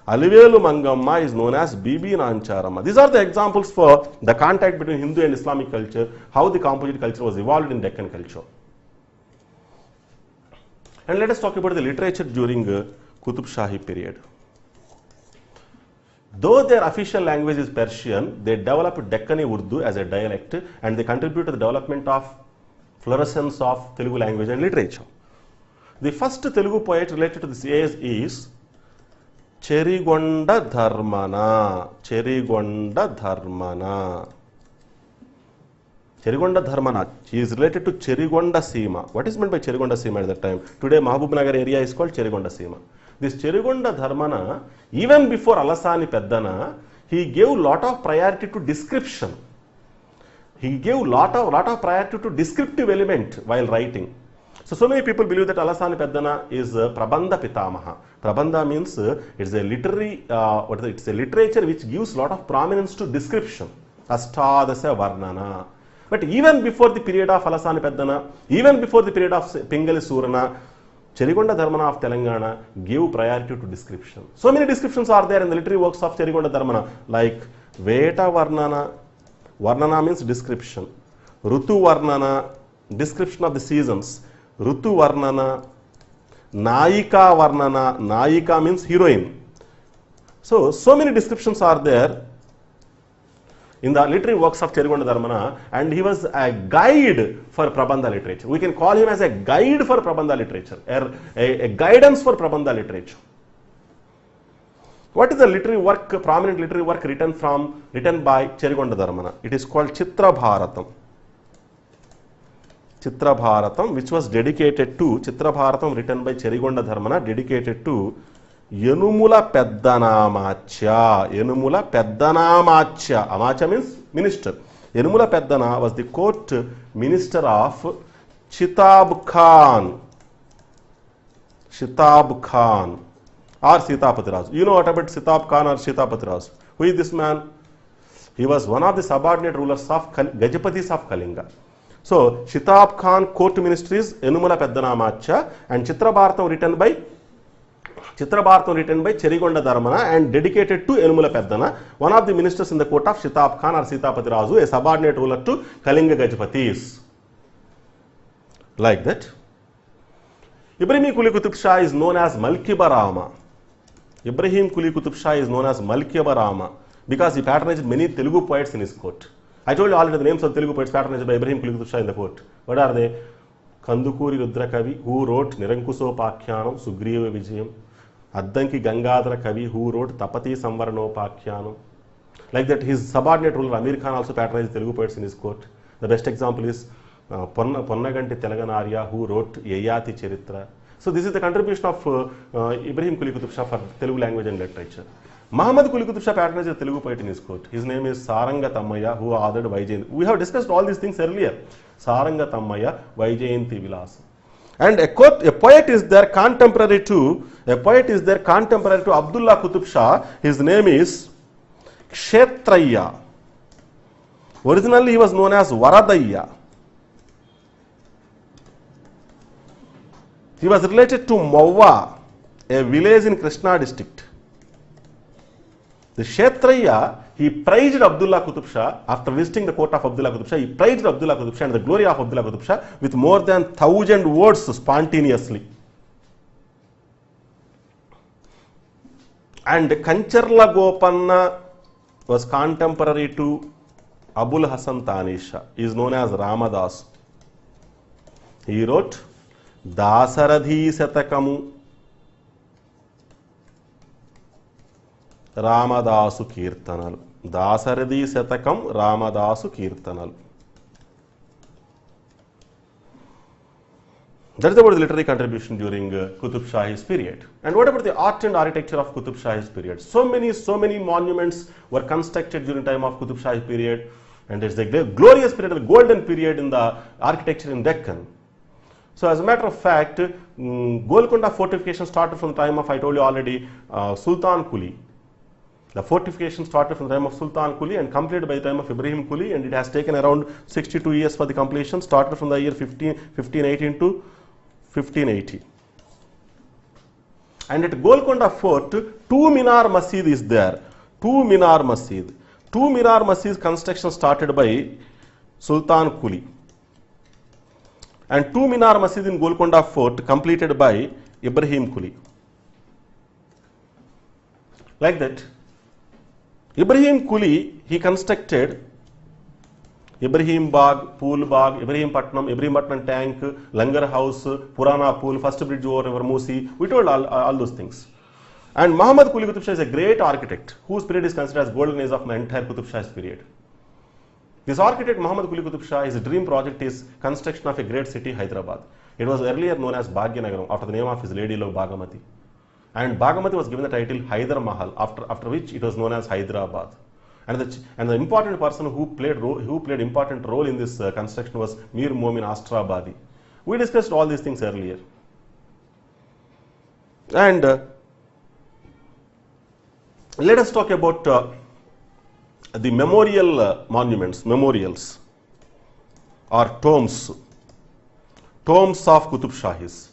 Alivelu Mangamma is known as Bibi Nancharamma. These are the examples for the contact between Hindu and Islamic culture, how the composite culture was evolved in Deccan culture. And let us talk about the literature during Qutub Shahi period. Though their official language is Persian, they developed Deccani Urdu as a dialect and they contribute to the development of fluorescence of Telugu language and literature. The first Telugu poet related to this age is Cherigonda Dharmana. Cherigonda Dharmana. Cherigonda Dharmana. He is related to Cherigonda Seema. What is meant by Cherigonda Seema at that time? Today Mahabubnagar area is called Cherigonda Seema. This Cherigonda Dharmana, even before Alasani Peddana, he gave lot of priority to description. He gave lot of priority to descriptive element while writing. So many people believe that Alasani Peddana is Prabandha Pitamaha. Prabandha means it's a literary, it's a literature which gives lot of prominence to description. Astadasya Varnana. But even before the period of Alasani Peddana, even before the period of Pingali Surana, Cherigonda Dharmana of Telangana gave priority to description. So many descriptions are there in the literary works of Cherigonda Dharmana, like Veta Varnana. Varnana means description. Rutu Varnana, description of the seasons. Rutu Varnana. Naika Varnana. Naika means heroine. So many descriptions are there in the literary works of Cherigonda Dharmana, and he was a guide for Prabandha literature. We can call him as a guide for Prabandha literature, a guidance for Prabandha literature. What is the literary work, prominent literary work written by Cherigonda Dharmana? It is called Chitra Bharatam. Chitra Bharatam, which was dedicated to, Chitra Bharatam written by Cherigonda Dharmana, dedicated to Yenumula Peddanamachya. Yenumula Peddanamachya. Amachya means minister. Yenumula Peddana was the court minister of Chitab Khan. Chitab Khan. or Sitapati Raju. You know what about Sitab Khan or Sitapati Raju? Who is this man? He was one of the subordinate rulers of Gajapatis of Kalinga. So, Shitab Khan court ministry is Enumala Peddanamacha, and Chitrabharatam written by Cherigonda-Dharmana and dedicated to Enumala Peddana, one of the ministers in the court of Shitab Khan or Sitapati Raju, a subordinate ruler to Kalinga Gajapatis. Like that. Ibrahim Kuli Qutub Shah is known as Malkiba Rama. Ibrahim Kuli Qutub Shah is known as Malkiba Rama because he patronized many Telugu poets in his court. I told you already the names of Telugu poets patronized by Ibrahim Kuli Qutub Shah in the court. What are they? Kandukuri Rudra Kavi, who wrote Nirankusopakhyanam, Sugriva Vijayam. Addanki Gangadhara Kavi, who wrote Tapati Samvaranopakhyanam. Like that, his subordinate ruler Amir Khan also patronized Telugu poets in his court. The best example is Golkonda-Telangana Arya, who wrote Yayati Charitra. So this is the contribution of Ibrahim Kuli Qutub Shah for Telugu language and literature. Muhammad Kuli Qutub Shah patronized a Telugu poet in his court. His name is Saranga Tammaya, who authored Vaijayanti. We have discussed all these things earlier. Saranga Tammaya, Vaijayanti Vilasa. And a poet is there contemporary to Abdullah Qutub Shah. His name is Kshetraya. Originally he was known as Varadaya. He was related to Mawwa, a village in Krishna district. The Kshetraya, he praised Abdullah Qutub Shah after visiting the court of Abdullah Qutub Shah. He praised Abdullah Qutub Shah and the glory of Abdullah Qutub Shah with more than 1,000 words spontaneously. And Kancharla Gopanna was contemporary to Abul Hasan Tanisha. He is known as Ramadas. He wrote Dasaradhi Satakamu Ramadasu Kirtanalu. Dasaradhi Satakam Ramadasu Kirtanalu. That is about the literary contribution during Qutub Shahi's period. And what about the art and architecture of Qutub Shahi's period? So many monuments were constructed during the time of Qutub Shahi period, and it's a glorious period, a golden period in the architecture in Deccan. So as a matter of fact, Golkonda fortification started from the time of, I told you already, Sultan Kuli. The fortification started from the time of Sultan Kuli and completed by the time of Ibrahim Kuli, and it has taken around 62 years for the completion, started from the year 1518 to 1580. And at Golkonda Fort, two Minar Masjid is there. Two Minar Masjid construction started by Sultan Kuli. And two Minar Masjid in Golkonda Fort completed by Ibrahim Kuli. Like that, Ibrahim Kuli, he constructed Ibrahim Bagh, Pool Bagh, Ibrahim Patnam Tank, Langar House, Purana Pool, first bridge over River Musi. We told all those things. And Muhammad Kuli Qutub Shah is a great architect whose period is considered as golden age of the entire Qutub Shah's period. This architect Muhammad Kuli Qutub Shah, his dream project is construction of a great city, Hyderabad. It was earlier known as Bhagyanagaram after the name of his lady love Bhagamati. And Bhagamati was given the title Hyder Mahal, after which it was known as Hyderabad. And the important person who played important role in this construction was Mir Momin Astrabadi. We discussed all these things earlier. And let us talk about the memorial memorials or tombs of Qutub Shahis.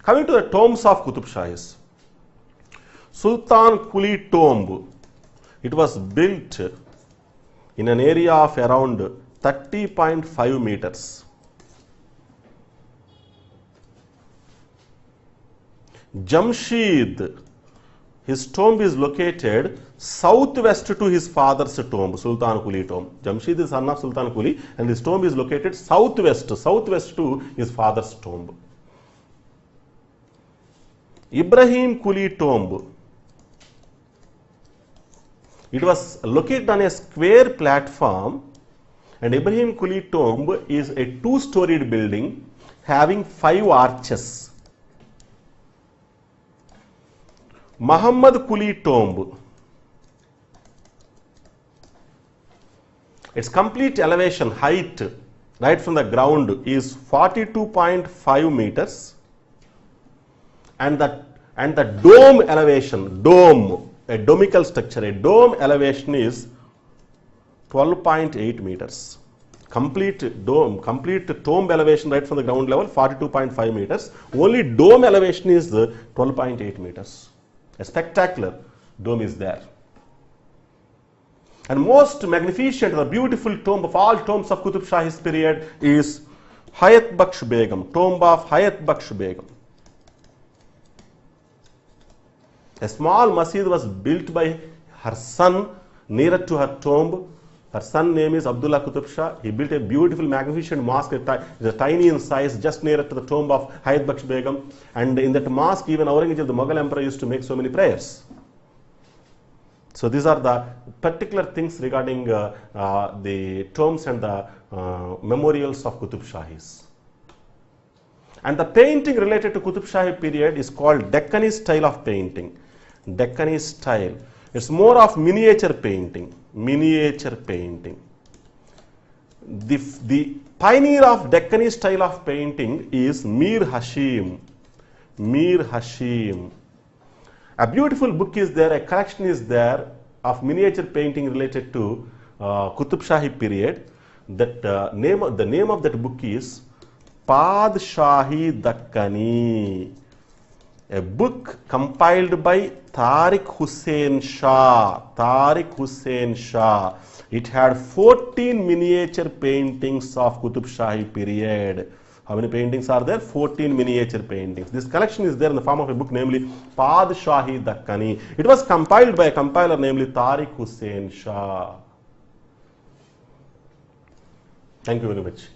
Coming to the tombs of Qutub Shahis, Sultan Kuli tomb, it was built in an area of around 30.5 meters. Jamshid, his tomb is located southwest to his father's tomb, Sultan Kuli tomb. Jamshid is son of Sultan Kuli and his tomb is located southwest to his father's tomb. Ibrahim Kuli tomb, it was located on a square platform, and Ibrahim Kuli tomb is a two-storied building having 5 arches. Muhammad Kuli tomb, its complete elevation height right from the ground is 42.5 meters, and the And the dome elevation, dome, a domical structure, a dome elevation is 12.8 meters. Complete dome, complete tomb elevation right from the ground level, 42.5 meters. Only dome elevation is 12.8 meters. A spectacular dome is there. And most magnificent, the beautiful tomb of all tombs of Qutub Shahi's period is Hayat Bakhsh Begum, tomb of Hayat Bakhsh Begum. A small masjid was built by her son nearer to her tomb. Her son name is Abdullah Qutub Shah. He built a beautiful, magnificent mosque, tiny in size, just nearer to the tomb of Hayat Bakhsh Begum. And in that mosque, even Aurangzeb, the Mughal emperor, used to make so many prayers. So these are the particular things regarding the tombs and the memorials of Qutub Shahis. And the painting related to Qutub Shahi period is called Deccani style of painting. Deccani style. It's more of miniature painting. Miniature painting. The pioneer of Deccani style of painting is Mir Hashim. Mir Hashim. A beautiful book is there, a collection is there of miniature painting related to Qutub Shahi period. That the name of that book is Padshahi Deccani. A book compiled by Tariq Hussain Shah. Tariq Hussain Shah. It had 14 miniature paintings of Qutub Shahi period. How many paintings are there? 14 miniature paintings. This collection is there in the form of a book, namely Padshahi Deccani. It was compiled by a compiler, namely Tariq Hussain Shah. Thank you very much.